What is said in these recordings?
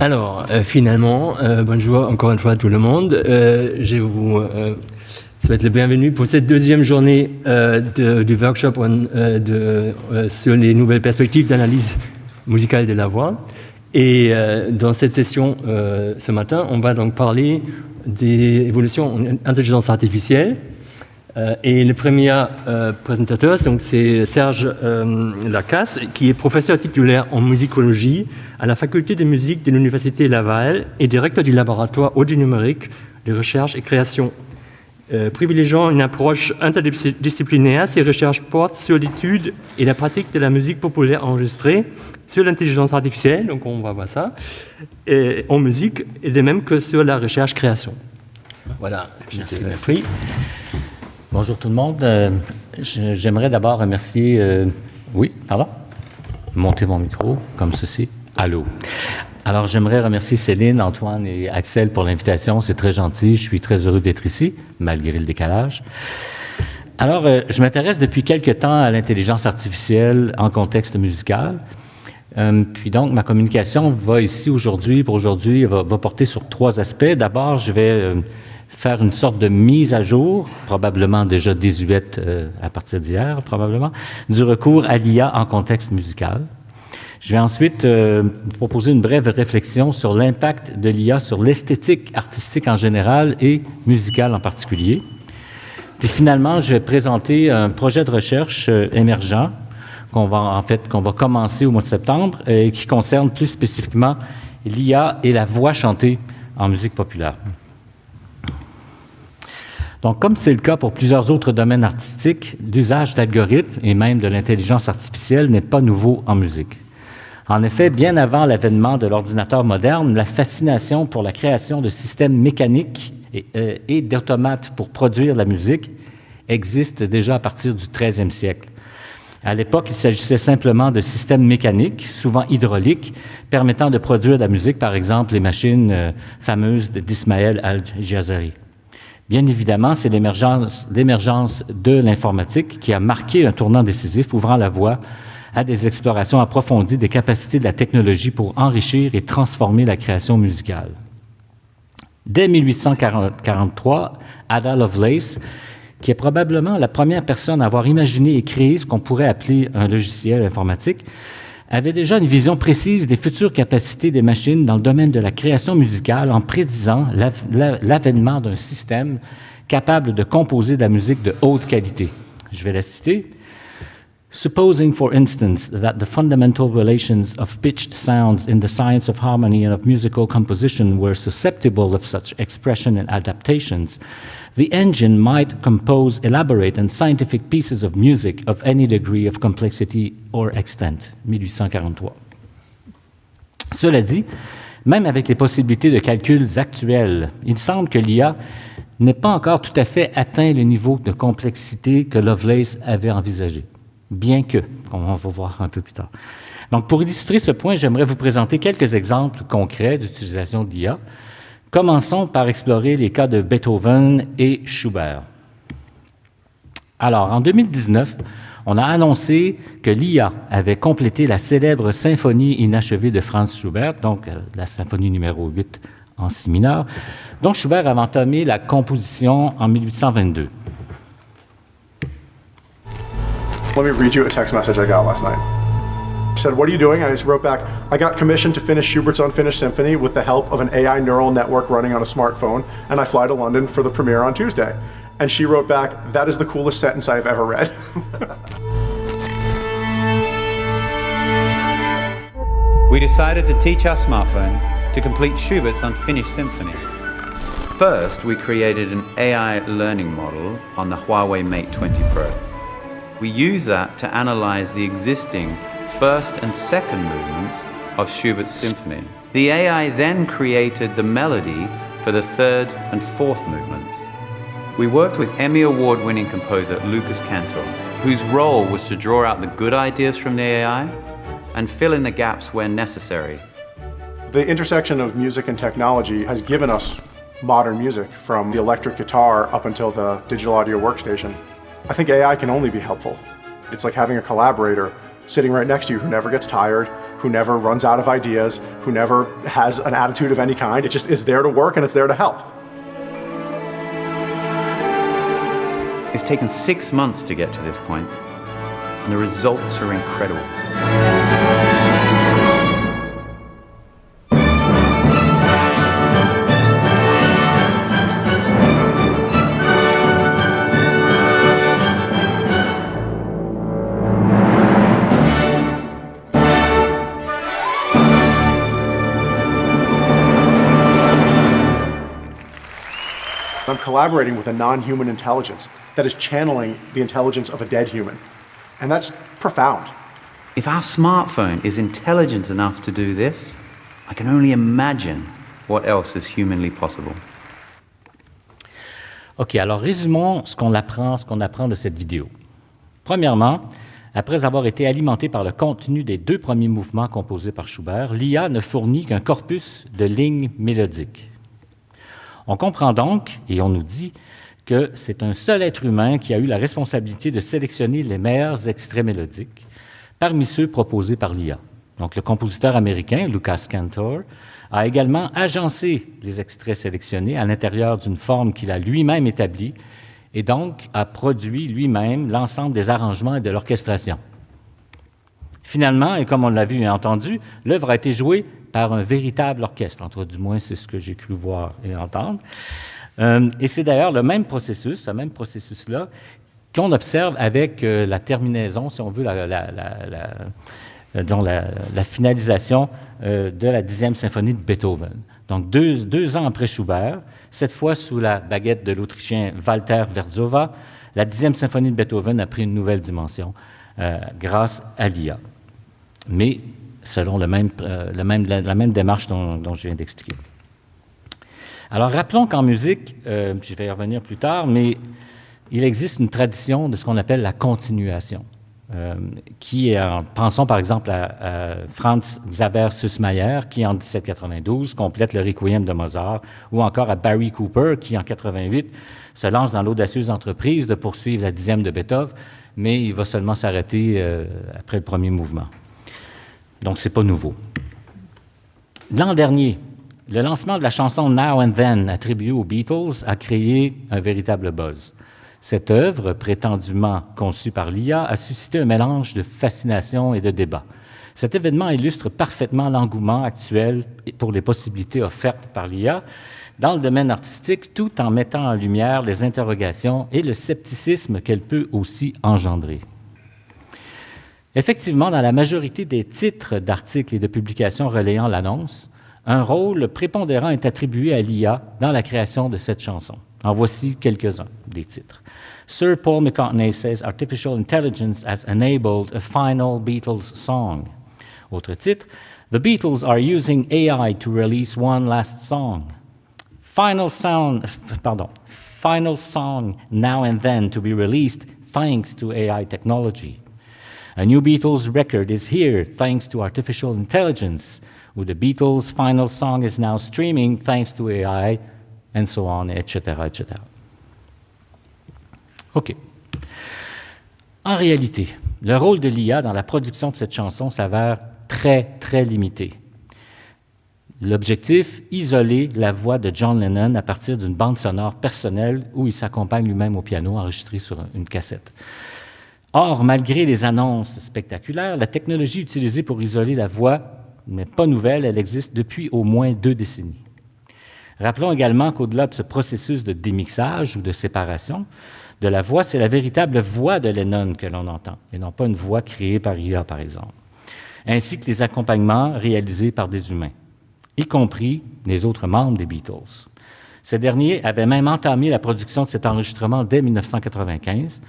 Alors, finalement, bonjour encore une fois à tout le monde. Je vous souhaite le bienvenu pour cette deuxième journée du workshop sur les nouvelles perspectives d'analyse musicale de la voix. Et dans cette session, ce matin, on va donc parler des évolutions en intelligence artificielle. Et le premier présentateur, donc, c'est Serge Lacasse, qui est professeur titulaire en musicologie à la faculté de musique de l'Université Laval et directeur du laboratoire audio numérique de recherche et création. Privilégiant une approche interdisciplinaire, ces recherches portent sur l'étude et la pratique de la musique populaire enregistrée, sur l'intelligence artificielle, donc on va voir ça, en musique, et de même que sur la recherche-création. Voilà, merci. Bonjour tout le monde. J'aimerais d'abord remercier... Oui, pardon? Monter mon micro, comme ceci. Allô. Alors, j'aimerais remercier Céline, Antoine et Axel pour l'invitation. C'est très gentil. Je suis très heureux d'être ici, malgré le décalage. Alors, je m'intéresse depuis quelque temps à l'intelligence artificielle en contexte musical. Puis donc, ma communication va ici aujourd'hui, va porter sur 3 aspects. D'abord, je vais... faire une sorte de mise à jour, probablement déjà désuète à partir d'hier, probablement, du recours à l'IA en contexte musical. Je vais ensuite proposer une brève réflexion sur l'impact de l'IA sur l'esthétique artistique en général et musicale en particulier. Puis finalement, je vais présenter un projet de recherche émergent qu'on va commencer au mois de septembre et qui concerne plus spécifiquement l'IA et la voix chantée en musique populaire. Donc, comme c'est le cas pour plusieurs autres domaines artistiques, l'usage d'algorithmes et même de l'intelligence artificielle n'est pas nouveau en musique. En effet, bien avant l'avènement de l'ordinateur moderne, la fascination pour la création de systèmes mécaniques et d'automates pour produire la musique existe déjà à partir du 13e siècle. À l'époque, il s'agissait simplement de systèmes mécaniques, souvent hydrauliques, permettant de produire de la musique, par exemple les machines fameuses d'Ismaël Al-Jazari. Bien évidemment, c'est l'émergence de l'informatique qui a marqué un tournant décisif, ouvrant la voie à des explorations approfondies des capacités de la technologie pour enrichir et transformer la création musicale. Dès 1843, Ada Lovelace, qui est probablement la première personne à avoir imaginé et créé ce qu'on pourrait appeler un logiciel informatique, avait déjà une vision précise des futures capacités des machines dans le domaine de la création musicale en prédisant l'avènement d'un système capable de composer de la musique de haute qualité. Je vais la citer. Supposing, for instance, that the fundamental relations of pitched sounds in the science of harmony and of musical composition were susceptible of such expression and adaptations, the engine might compose elaborate and scientific pieces of music of any degree of complexity or extent. 1843. Cela dit, même avec les possibilités de calculs actuels, il semble que l'IA n'ait pas encore tout à fait atteint le niveau de complexité que Lovelace avait envisagé. Bien que, on va voir un peu plus tard. Donc, pour illustrer ce point, j'aimerais vous présenter quelques exemples concrets d'utilisation de l'IA. Commençons par explorer les cas de Beethoven et Schubert. Alors, en 2019, on a annoncé que l'IA avait complété la célèbre symphonie inachevée de Franz Schubert, donc la symphonie numéro 8 en si mineur, dont Schubert avait entamé la composition en 1822. Let me read you a text message I got last night. She said, "What are you doing?" I just wrote back, "I got commissioned to finish Schubert's Unfinished Symphony with the help of an AI neural network running on a smartphone, and I fly to London for the premiere on Tuesday." And she wrote back, "That is the coolest sentence I've ever read." We decided to teach our smartphone to complete Schubert's Unfinished Symphony. First, we created an AI learning model on the Huawei Mate 20 Pro. We use that to analyze the existing first and second movements of Schubert's symphony. The AI then created the melody for the third and fourth movements. We worked with Emmy Award-winning composer Lucas Cantor, whose role was to draw out the good ideas from the AI and fill in the gaps where necessary. The intersection of music and technology has given us modern music, from the electric guitar up until the digital audio workstation. I think AI can only be helpful. It's like having a collaborator sitting right next to you who never gets tired, who never runs out of ideas, who never has an attitude of any kind. It just is there to work and it's there to help. It's taken 6 months to get to this point, and the results are incredible. I'm collaborating with a non-human intelligence that is channeling the intelligence of a dead human. And that's profound. If our smartphone is intelligent enough to do this, I can only imagine what else is humanly possible. OK, alors résumons ce qu'on apprend de cette vidéo. Premièrement, après avoir été alimenté par le contenu des 2 premiers mouvements composés par Schubert, l'IA ne fournit qu'un corpus de lignes mélodiques. On comprend donc, et on nous dit, que c'est un seul être humain qui a eu la responsabilité de sélectionner les meilleurs extraits mélodiques parmi ceux proposés par l'IA. Donc, le compositeur américain, Lucas Cantor, a également agencé les extraits sélectionnés à l'intérieur d'une forme qu'il a lui-même établie et donc a produit lui-même l'ensemble des arrangements et de l'orchestration. Finalement, et comme on l'a vu et entendu, l'œuvre a été jouée par un véritable orchestre, en tout cas, du moins, c'est ce que j'ai cru voir et entendre. Et c'est d'ailleurs ce même processus-là, qu'on observe avec la terminaison, si on veut, la finalisation de la 10e symphonie de Beethoven. Donc, deux ans après Schubert, cette fois sous la baguette de l'Autrichien Walter Werzowa, la 10e symphonie de Beethoven a pris une nouvelle dimension grâce à l'IA. Mais selon la même démarche dont je viens d'expliquer. Alors, rappelons qu'en musique, je vais y revenir plus tard, mais il existe une tradition de ce qu'on appelle la continuation, pensons par exemple à Franz Xaver Süssmayr, qui en 1792 complète le Requiem de Mozart, ou encore à Barry Cooper, qui en 88 se lance dans l'audacieuse entreprise de poursuivre la 10e de Beethoven, mais il va seulement s'arrêter après le premier mouvement. Donc, ce n'est pas nouveau. L'an dernier, le lancement de la chanson Now and Then, attribuée aux Beatles, a créé un véritable buzz. Cette œuvre, prétendument conçue par l'IA, a suscité un mélange de fascination et de débat. Cet événement illustre parfaitement l'engouement actuel pour les possibilités offertes par l'IA dans le domaine artistique, tout en mettant en lumière les interrogations et le scepticisme qu'elle peut aussi engendrer. Effectivement, dans la majorité des titres d'articles et de publications relayant l'annonce, un rôle prépondérant est attribué à l'IA dans la création de cette chanson. En voici quelques-uns des titres. Sir Paul McCartney says artificial intelligence has enabled a final Beatles song. Autre titre, The Beatles are using AI to release one last song. Final song Now and Then to be released thanks to AI technology. A new Beatles record is here thanks to artificial intelligence, ou the Beatles' final song is now streaming thanks to AI, and so on, etc., etc. OK. En réalité, le rôle de l'IA dans la production de cette chanson s'avère très, très limité. L'objectif, isoler la voix de John Lennon à partir d'une bande sonore personnelle où il s'accompagne lui-même au piano enregistré sur une cassette. Or, malgré les annonces spectaculaires, la technologie utilisée pour isoler la voix n'est pas nouvelle, elle existe depuis au moins 2 décennies. Rappelons également qu'au-delà de ce processus de démixage ou de séparation de la voix, c'est la véritable voix de Lennon que l'on entend, et non pas une voix créée par IA, par exemple, ainsi que les accompagnements réalisés par des humains, y compris les autres membres des Beatles. Ces derniers avaient même entamé la production de cet enregistrement dès 1995,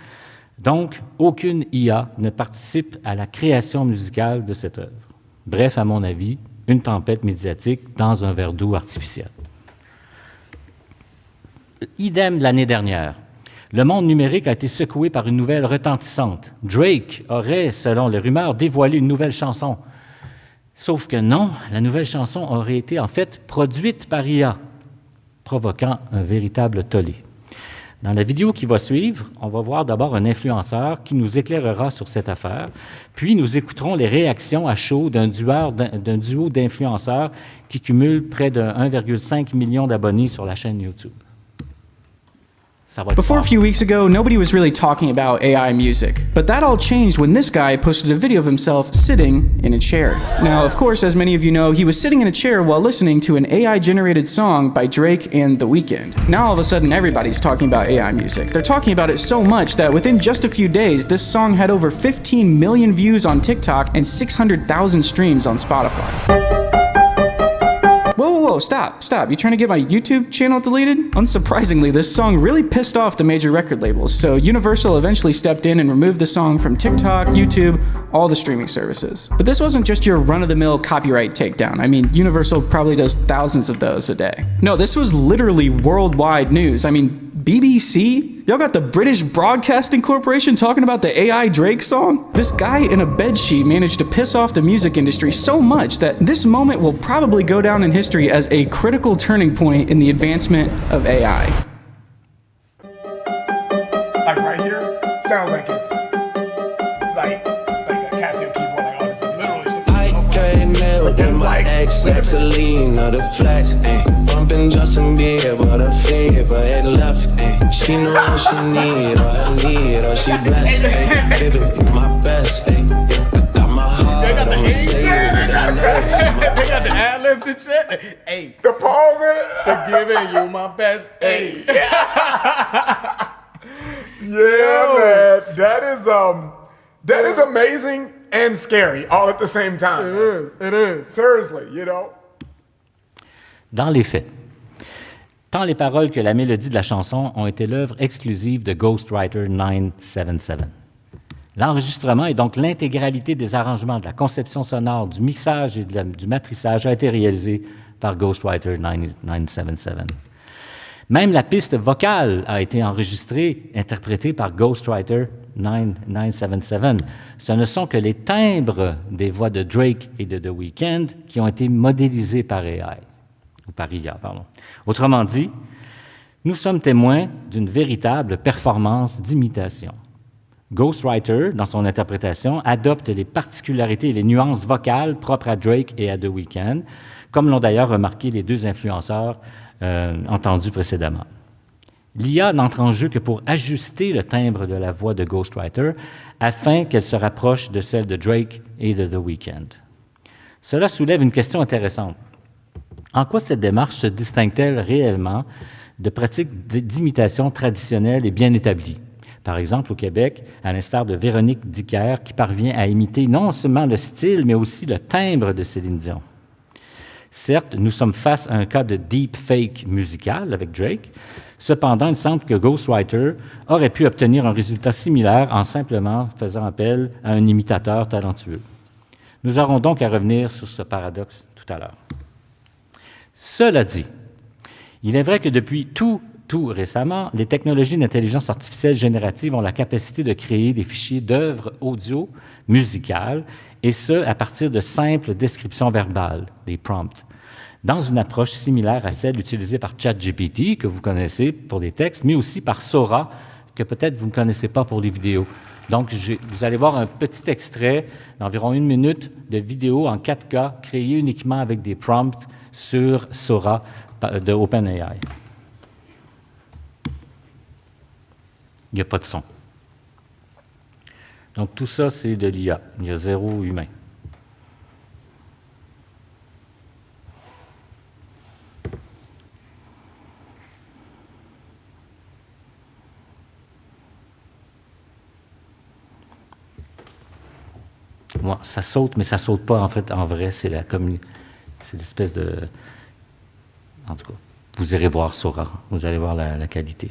donc aucune IA ne participe à la création musicale de cette œuvre. Bref, à mon avis, une tempête médiatique dans un verre d'eau artificiel. Idem l'année dernière. Le monde numérique a été secoué par une nouvelle retentissante. Drake aurait, selon les rumeurs, dévoilé une nouvelle chanson. Sauf que non, la nouvelle chanson aurait été en fait produite par IA, provoquant un véritable tollé. Dans la vidéo qui va suivre, on va voir d'abord un influenceur qui nous éclairera sur cette affaire, puis nous écouterons les réactions à chaud d'un duo d'influenceurs qui cumule près de 1,5 million d'abonnés sur la chaîne YouTube. Ça va être Before a fort. few weeks ago, nobody was really talking about AI music. But that all changed when this guy posted a video of himself sitting in a chair. Now, of course, as many of you know, he was sitting in a chair while listening to an AI-generated song by Drake and The Weeknd. Now all of a sudden, everybody's talking about AI music. They're talking about it so much that within just a few days, this song had over 15 million views on TikTok and 600,000 streams on Spotify. Whoa, stop. You trying to get my YouTube channel deleted? Unsurprisingly, this song really pissed off the major record labels, so Universal eventually stepped in and removed the song from TikTok, YouTube, all the streaming services. But this wasn't just your run-of-the-mill copyright takedown. I mean, Universal probably does thousands of those a day. No, this was literally worldwide news. I mean, BBC? Y'all got the British Broadcasting Corporation talking about the AI Drake song? This guy in a bedsheet managed to piss off the music industry so much that this moment will probably go down in history as a critical turning point in the advancement of AI. Like right here, sounds like it's like a Casio keyboard, like all this literally. I can't nail with my ex, next to lean or the flex, ayy. Bumping Justin Bieber, the fever, head left, ayy. She know what she need, or I need, or she blessed, ayy. Give it my best, ayy. Got my heart, I'ma stay with that knife. They got the ad-libs and shit. Hey, the pause in it. They're giving you my best. Hey. Yeah, man. That is amazing and scary all at the same time. It is. Seriously, you know. Dans les faits, tant les paroles que la mélodie de la chanson ont été l'œuvre exclusive de Ghostwriter 977. L'enregistrement et donc l'intégralité des arrangements, de la conception sonore, du mixage et du matrissage a été réalisé par Ghostwriter 977. Même la piste vocale a été enregistrée, interprétée par Ghostwriter 977. Ce ne sont que les timbres des voix de Drake et de The Weeknd qui ont été modélisés par AI. Ou par IA, pardon. Autrement dit, nous sommes témoins d'une véritable performance d'imitation. Ghostwriter, dans son interprétation, adopte les particularités et les nuances vocales propres à Drake et à The Weeknd, comme l'ont d'ailleurs remarqué les deux influenceurs entendus précédemment. L'IA n'entre en jeu que pour ajuster le timbre de la voix de Ghostwriter afin qu'elle se rapproche de celle de Drake et de The Weeknd. Cela soulève une question intéressante. En quoi cette démarche se distingue-t-elle réellement de pratiques d'imitation traditionnelles et bien établies? Par exemple, au Québec, à l'instar de Véronique Dicker, qui parvient à imiter non seulement le style, mais aussi le timbre de Céline Dion. Certes, nous sommes face à un cas de deepfake musical avec Drake. Cependant, il semble que Ghostwriter aurait pu obtenir un résultat similaire en simplement faisant appel à un imitateur talentueux. Nous aurons donc à revenir sur ce paradoxe tout à l'heure. Cela dit, il est vrai que depuis tout récemment, les technologies d'intelligence artificielle générative ont la capacité de créer des fichiers d'œuvres audio musicales, et ce, à partir de simples descriptions verbales, des prompts, dans une approche similaire à celle utilisée par ChatGPT, que vous connaissez pour les textes, mais aussi par Sora, que peut-être vous ne connaissez pas pour les vidéos. Donc, vous allez voir un petit extrait d'environ 1 minute de vidéo en 4K, créé uniquement avec des prompts sur Sora de OpenAI. Il n'y a pas de son. Donc, tout ça, c'est de l'IA. Il y a 0 humain. Ouais, ça saute, mais ça saute pas en fait. En vrai, c'est l'espèce de. En tout cas, vous irez voir Sora. Vous allez voir la qualité.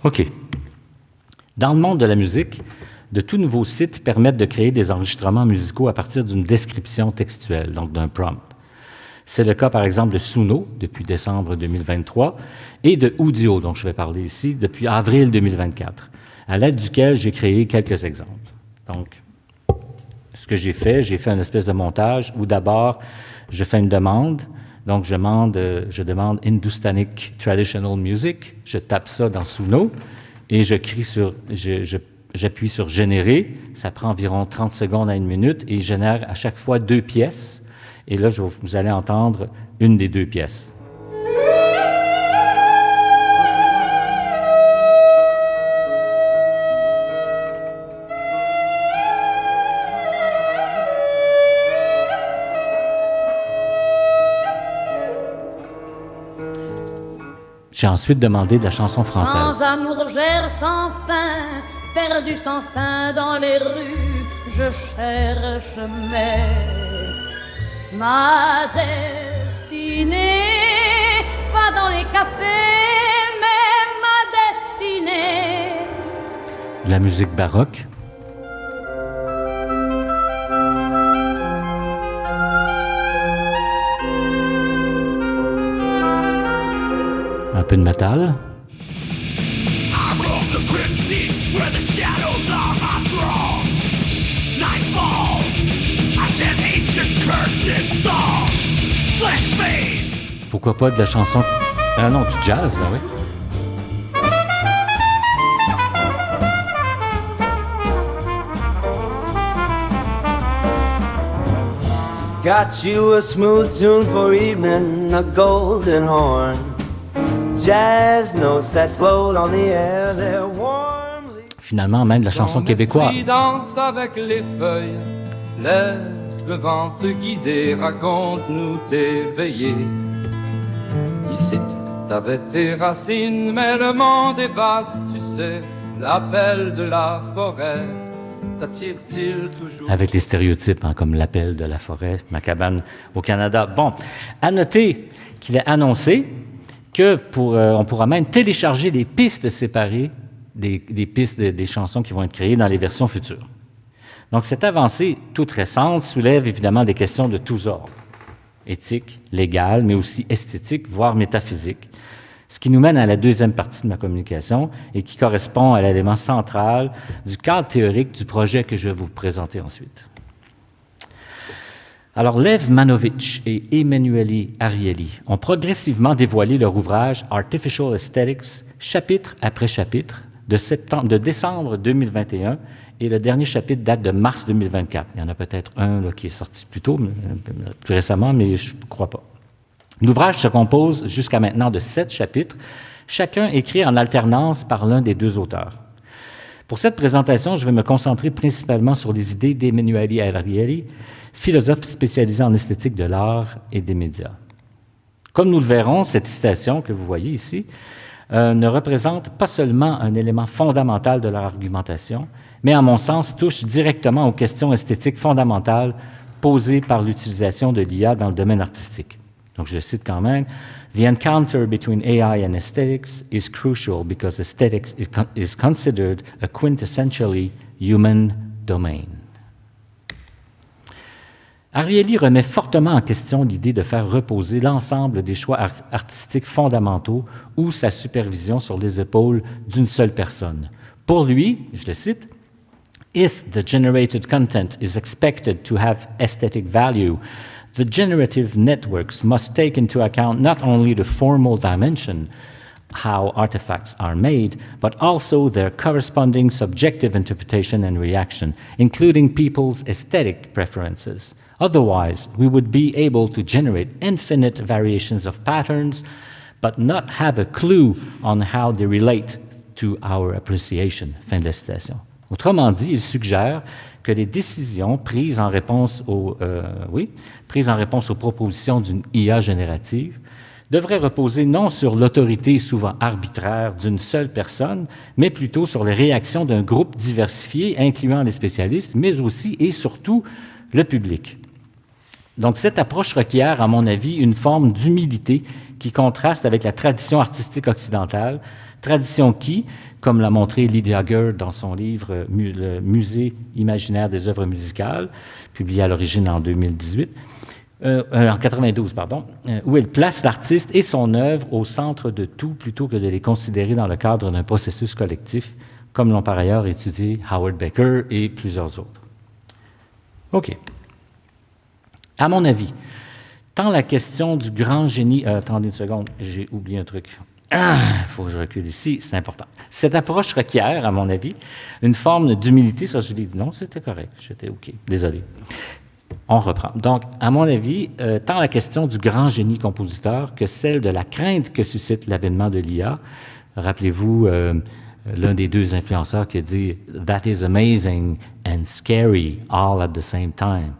OK. Dans le monde de la musique, de tout nouveau site permettent de créer des enregistrements musicaux à partir d'une description textuelle, donc d'un prompt. C'est le cas, par exemple, de Suno, depuis décembre 2023, et de Udio, dont je vais parler ici, depuis avril 2024, à l'aide duquel j'ai créé quelques exemples. Donc, ce que j'ai fait une espèce de montage où d'abord, je fais une demande. Donc, je demande Hindustanic Traditional Music. Je tape ça dans Suno et j'appuie sur Générer. Ça prend environ 30 secondes à 1 minute et génère à chaque fois 2 pièces. Et là, vous allez entendre une des 2 pièces. J'ai ensuite demandé de la chanson française. Sans amour, j'erre sans fin, perdu sans fin dans les rues, je cherche ma destinée, pas dans les cafés, mais ma destinée. De la musique baroque. Un peu de métal. Pourquoi pas de la chanson... Ah non, du jazz, ben oui. Got you a smooth tune for evening, a golden horn. Jazz notes that float on the air, they're warmly... Finalement, même de la chanson québécoise. Danse avec les feuilles, laisse le vent te guider, raconte-nous tes veillées. Ici, t'avais tes racines, mais le monde est vaste, tu sais, l'appel de la forêt t'attire-t-il toujours? Avec les stéréotypes, hein, comme l'appel de la forêt, ma cabane au Canada. Bon, à noter qu'il est annoncé que on pourra même télécharger les pistes séparées des pistes des chansons qui vont être créées dans les versions futures. Donc, cette avancée toute récente soulève évidemment des questions de tous ordres, éthiques, légales, mais aussi esthétiques, voire métaphysiques, ce qui nous mène à la deuxième partie de ma communication et qui correspond à l'élément central du cadre théorique du projet que je vais vous présenter ensuite. Alors, Lev Manovich et Emanuele Ariely ont progressivement dévoilé leur ouvrage Artificial Aesthetics, chapitre après chapitre, de décembre 2021, et le dernier chapitre date de mars 2024. Il y en a peut-être un là, qui est sorti plus tôt, plus récemment, mais je ne crois pas. L'ouvrage se compose jusqu'à maintenant de 7 chapitres, chacun écrit en alternance par l'un des 2 auteurs. Pour cette présentation, je vais me concentrer principalement sur les idées d'Emanuele Ariely, philosophe spécialisé en esthétique de l'art et des médias. Comme nous le verrons, cette citation que vous voyez ici ne représente pas seulement un élément fondamental de leur argumentation, mais à mon sens touche directement aux questions esthétiques fondamentales posées par l'utilisation de l'IA dans le domaine artistique. Donc, je cite quand même, « The encounter between AI and aesthetics is crucial because aesthetics is considered a quintessentially human domain. » Ariely remet fortement en question l'idée de faire reposer l'ensemble des choix artistiques fondamentaux ou sa supervision sur les épaules d'une seule personne. Pour lui, je le cite, « If the generated content is expected to have aesthetic value, the generative networks must take into account not only the formal dimension, how artifacts are made, but also their corresponding subjective interpretation and reaction, including people's aesthetic preferences. Otherwise, we would be able to generate infinite variations of patterns, but not have a clue on how they relate to our appreciation. » Fin de la citation. Autrement dit, il suggère que les décisions prises en réponse aux propositions d'une IA générative devraient reposer non sur l'autorité souvent arbitraire d'une seule personne, mais plutôt sur les réactions d'un groupe diversifié, incluant les spécialistes, mais aussi et surtout le public. Donc, cette approche requiert, à mon avis, une forme d'humilité qui contraste avec la tradition artistique occidentale, Tradition qui, comme l'a montré Lydia Gerd dans son livre Le Musée imaginaire des œuvres musicales, publié à l'origine en 2018, en 92, pardon, où elle place l'artiste et son œuvre au centre de tout plutôt que de les considérer dans le cadre d'un processus collectif, comme l'ont par ailleurs étudié Howard Becker et plusieurs autres. OK. À mon avis, tant la question du grand génie... attendez une seconde, j'ai oublié un truc. Il faut que je recule ici, c'est important. Cette approche requiert, à mon avis, une forme d'humilité. Ça, je l'ai dit, non, c'était correct, j'étais OK, désolé. On reprend. Donc, à mon avis, tant la question du grand génie compositeur que celle de la crainte que suscite l'avènement de l'IA. Rappelez-vous l'un des deux influenceurs qui a dit « That is amazing and scary all at the same time ».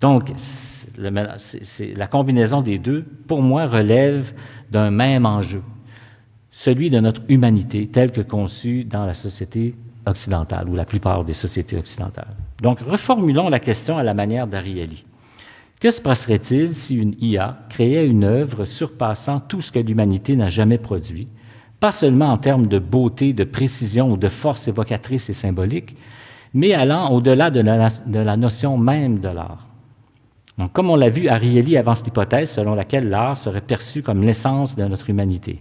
Donc, la combinaison des deux, pour moi, relève d'un même enjeu, celui de notre humanité telle que conçue dans la société occidentale, ou la plupart des sociétés occidentales. Donc, reformulons la question à la manière d'Ariely. Que se passerait-il si une IA créait une œuvre surpassant tout ce que l'humanité n'a jamais produit, pas seulement en termes de beauté, de précision ou de force évocatrice et symbolique, mais allant au-delà de la notion même de l'art? Donc, comme on l'a vu, Ariely avance l'hypothèse selon laquelle l'art serait perçu comme l'essence de notre humanité.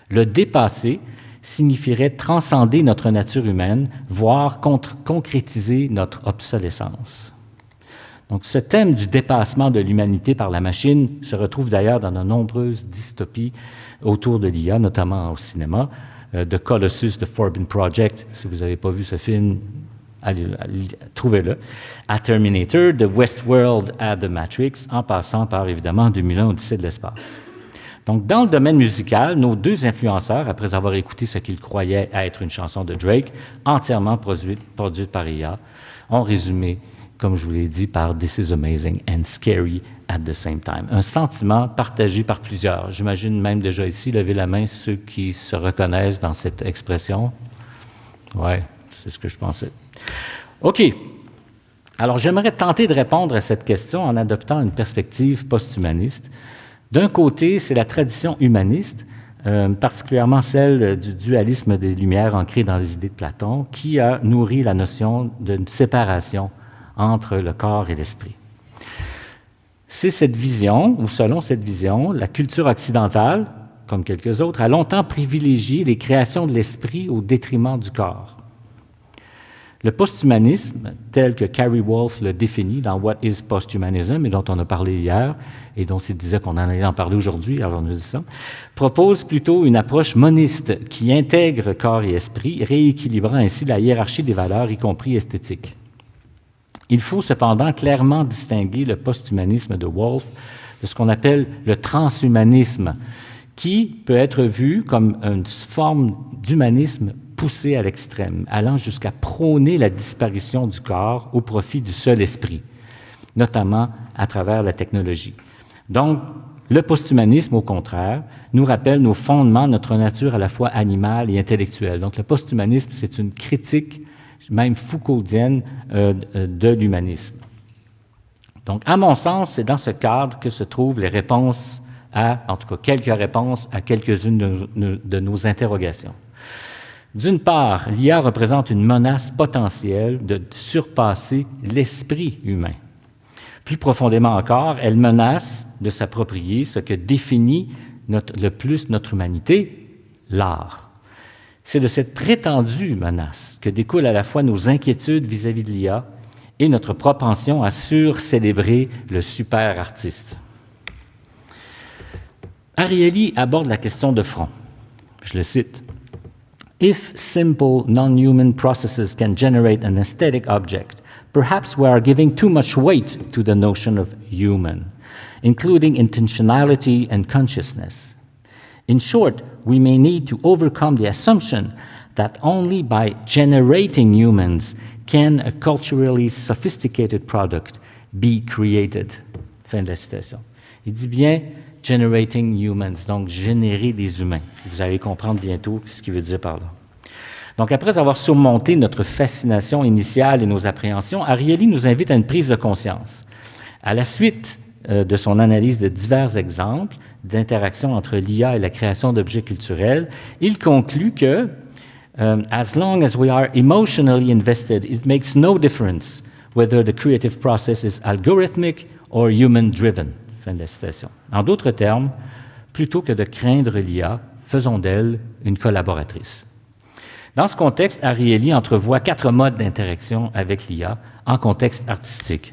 Le dépasser signifierait transcender notre nature humaine, voire concrétiser notre obsolescence. Donc, ce thème du dépassement de l'humanité par la machine se retrouve d'ailleurs dans de nombreuses dystopies autour de l'IA, notamment au cinéma. The Colossus, The Forbidden Project, si vous n'avez pas vu ce film, allez, trouvez-le. À Terminator, The Westworld à The Matrix, en passant par, évidemment, 2001, Odyssée de l'espace. Donc, dans le domaine musical, nos deux influenceurs, après avoir écouté ce qu'ils croyaient être une chanson de Drake, entièrement produite par IA, ont résumé, comme je vous l'ai dit, par « This is amazing and scary at the same time ». Un sentiment partagé par plusieurs. J'imagine même déjà ici, levez la main ceux qui se reconnaissent dans cette expression. Oui, c'est ce que je pensais. OK. Alors, j'aimerais tenter de répondre à cette question en adoptant une perspective post-humaniste. D'un côté, c'est la tradition humaniste, particulièrement celle du dualisme des Lumières ancré dans les idées de Platon, qui a nourri la notion d'une séparation entre le corps et l'esprit. C'est cette vision, ou selon cette vision, la culture occidentale, comme quelques autres, a longtemps privilégié les créations de l'esprit au détriment du corps. Le posthumanisme, tel que Carrie Wolf le définit dans What is Posthumanism, et dont on a parlé hier, et dont il disait qu'on en allait en parler aujourd'hui, alors on nous dit ça, propose plutôt une approche moniste qui intègre corps et esprit, rééquilibrant ainsi la hiérarchie des valeurs, y compris esthétiques. Il faut cependant clairement distinguer le posthumanisme de Wolf de ce qu'on appelle le transhumanisme, qui peut être vu comme une forme d'humanisme poussé à l'extrême, allant jusqu'à prôner la disparition du corps au profit du seul esprit, notamment à travers la technologie. Donc, le posthumanisme, au contraire, nous rappelle nos fondements, notre nature à la fois animale et intellectuelle. Donc, le posthumanisme, c'est une critique, même Foucauldienne, de l'humanisme. Donc, à mon sens, c'est dans ce cadre que se trouvent les réponses en tout cas quelques réponses à quelques-unes de nos interrogations. D'une part, l'IA représente une menace potentielle de surpasser l'esprit humain. Plus profondément encore, elle menace de s'approprier ce que définit le plus notre humanité, l'art. C'est de cette prétendue menace que découlent à la fois nos inquiétudes vis-à-vis de l'IA et notre propension à surcélébrer le super artiste. Ariely aborde la question de front. Je le cite. If simple, non-human processes can generate an aesthetic object, perhaps we are giving too much weight to the notion of human, including intentionality and consciousness. In short, we may need to overcome the assumption that only by generating humans can a culturally sophisticated product be created. Fin de la citation. Il dit bien generating humans, donc générer des humains. Vous allez comprendre bientôt ce qu'il veut dire par là. Donc, après avoir surmonté notre fascination initiale et nos appréhensions, Ariely nous invite à une prise de conscience. À la suite de son analyse de divers exemples d'interaction entre l'IA et la création d'objets culturels, il conclut que as long as we are emotionally invested, it makes no difference whether the creative process is algorithmic or human-driven. Fin de la citation. En d'autres termes, plutôt que de craindre l'IA, faisons d'elle une collaboratrice. Dans ce contexte, Ariely entrevoit 4 modes d'interaction avec l'IA en contexte artistique.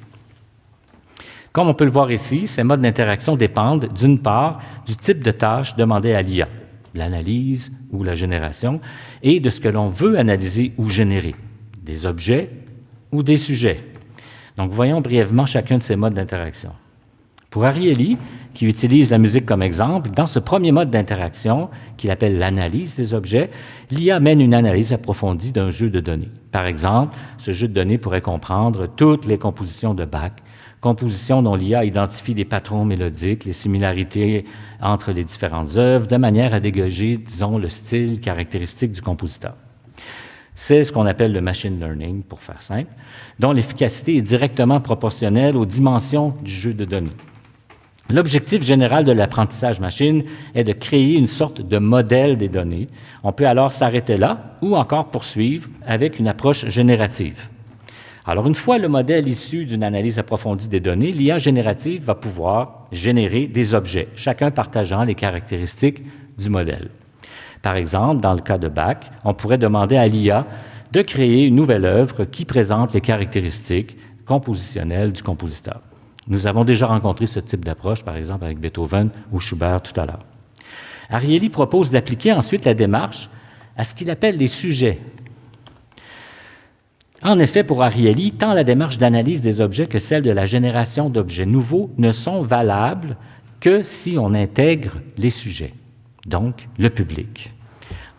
Comme on peut le voir ici, ces modes d'interaction dépendent, d'une part, du type de tâche demandée à l'IA, l'analyse ou la génération, et de ce que l'on veut analyser ou générer, des objets ou des sujets. Donc, voyons brièvement chacun de ces modes d'interaction. Pour Ariely, qui utilise la musique comme exemple, dans ce premier mode d'interaction, qu'il appelle l'analyse des objets, l'IA mène une analyse approfondie d'un jeu de données. Par exemple, ce jeu de données pourrait comprendre toutes les compositions de Bach, compositions dont l'IA identifie les patrons mélodiques, les similarités entre les différentes œuvres, de manière à dégager, disons, le style caractéristique du compositeur. C'est ce qu'on appelle le machine learning, pour faire simple, dont l'efficacité est directement proportionnelle aux dimensions du jeu de données. L'objectif général de l'apprentissage machine est de créer une sorte de modèle des données. On peut alors s'arrêter là ou encore poursuivre avec une approche générative. Alors, une fois le modèle issu d'une analyse approfondie des données, l'IA générative va pouvoir générer des objets, chacun partageant les caractéristiques du modèle. Par exemple, dans le cas de Bach, on pourrait demander à l'IA de créer une nouvelle œuvre qui présente les caractéristiques compositionnelles du compositeur. Nous avons déjà rencontré ce type d'approche, par exemple, avec Beethoven ou Schubert tout à l'heure. Ariely propose d'appliquer ensuite la démarche à ce qu'il appelle les sujets. En effet, pour Ariely, tant la démarche d'analyse des objets que celle de la génération d'objets nouveaux ne sont valables que si on intègre les sujets, donc le public.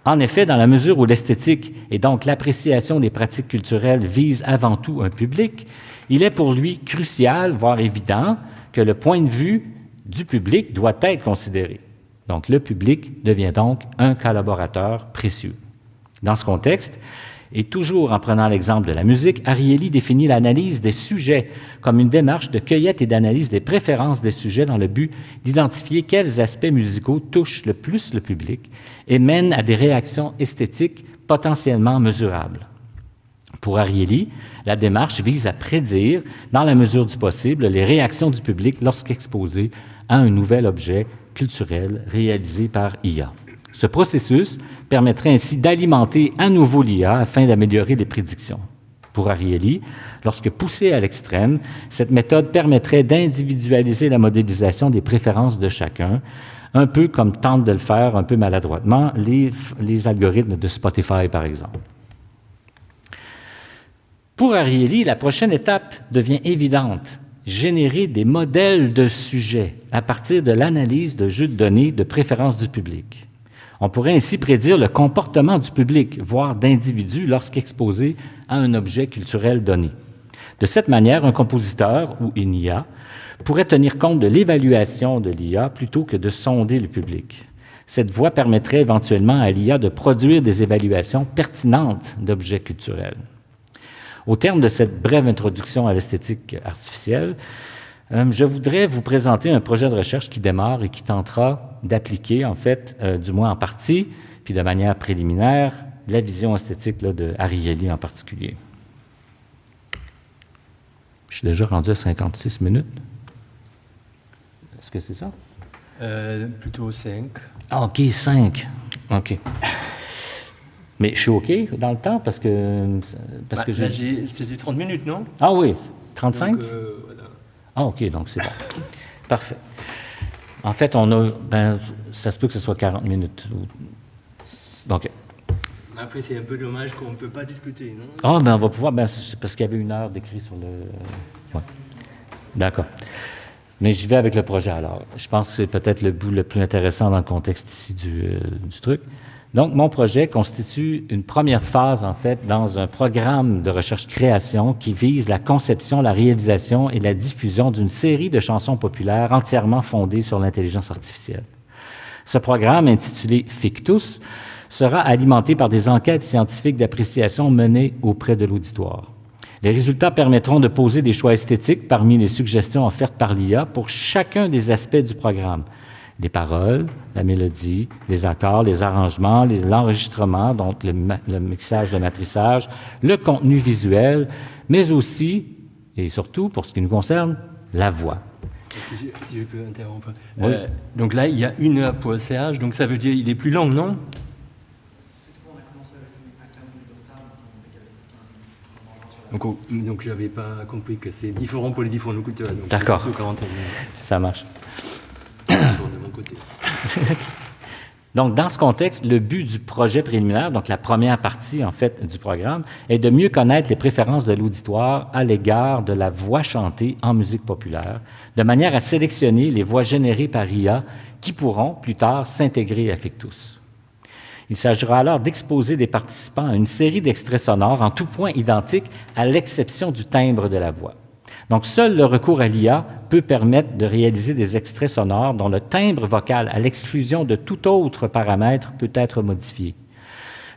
En effet, dans la mesure où l'esthétique et donc l'appréciation des pratiques culturelles visent avant tout un public, il est pour lui crucial, voire évident, que le point de vue du public doit être considéré. Donc, le public devient donc un collaborateur précieux. Dans ce contexte, et toujours en prenant l'exemple de la musique, Ariely définit l'analyse des sujets comme une démarche de cueillette et d'analyse des préférences des sujets dans le but d'identifier quels aspects musicaux touchent le plus le public et mènent à des réactions esthétiques potentiellement mesurables. Pour Ariely, la démarche vise à prédire, dans la mesure du possible, les réactions du public lorsqu'exposé à un nouvel objet culturel réalisé par IA. Ce processus permettrait ainsi d'alimenter à nouveau l'IA afin d'améliorer les prédictions. Pour Ariely, lorsque poussée à l'extrême, cette méthode permettrait d'individualiser la modélisation des préférences de chacun, un peu comme tentent de le faire un peu maladroitement les algorithmes de Spotify, par exemple. Pour Ariely, la prochaine étape devient évidente: générer des modèles de sujets à partir de l'analyse de jeux de données de préférence du public. On pourrait ainsi prédire le comportement du public, voire d'individus, lorsqu'exposé à un objet culturel donné. De cette manière, un compositeur ou une IA pourrait tenir compte de l'évaluation de l'IA plutôt que de sonder le public. Cette voie permettrait éventuellement à l'IA de produire des évaluations pertinentes d'objets culturels. Au terme de cette brève introduction à l'esthétique artificielle, je voudrais vous présenter un projet de recherche qui démarre et qui tentera d'appliquer, en fait, du moins en partie, puis de manière préliminaire, la vision esthétique là, de Ariely en particulier. Je suis déjà rendu à 56 minutes. Est-ce que c'est ça? Plutôt 5. Ah, OK, 5. OK. Mais je suis OK dans le temps parce que j'ai... C'était 30 minutes, non? Ah oui, 35? Donc, voilà. Ah OK, donc c'est bon. Parfait. En fait, ça se peut que ce soit 40 minutes. OK. Après, c'est un peu dommage qu'on ne peut pas discuter, non? Ah, on va pouvoir, c'est parce qu'il y avait 1 heure d'écrit sur le... Ouais. D'accord. Mais j'y vais avec le projet alors. Je pense que c'est peut-être le bout le plus intéressant dans le contexte ici du truc. Donc, mon projet constitue une première phase, en fait, dans un programme de recherche-création qui vise la conception, la réalisation et la diffusion d'une série de chansons populaires entièrement fondées sur l'intelligence artificielle. Ce programme, intitulé Fictus, sera alimenté par des enquêtes scientifiques d'appréciation menées auprès de l'auditoire. Les résultats permettront de poser des choix esthétiques parmi les suggestions offertes par l'IA pour chacun des aspects du programme. Les paroles, la mélodie, les accords, les arrangements, l'enregistrement, donc le mixage, le matrissage, le contenu visuel, mais aussi, et surtout, pour ce qui nous concerne, la voix. Si je peux interrompre. Oui. Donc là, il y a 1 heure pour CH, donc ça veut dire qu'il est plus long, non? Donc je n'avais pas compris que c'est différent pour les différents locuteurs. D'accord. Ça marche. De mon côté. Donc, dans ce contexte, le but du projet préliminaire, donc la première partie, en fait, du programme, est de mieux connaître les préférences de l'auditoire à l'égard de la voix chantée en musique populaire, de manière à sélectionner les voix générées par IA qui pourront, plus tard, s'intégrer à Fictus. Il s'agira alors d'exposer les participants à une série d'extraits sonores en tout point identiques, à l'exception du timbre de la voix. Donc, seul le recours à l'IA peut permettre de réaliser des extraits sonores dont le timbre vocal, à l'exclusion de tout autre paramètre, peut être modifié.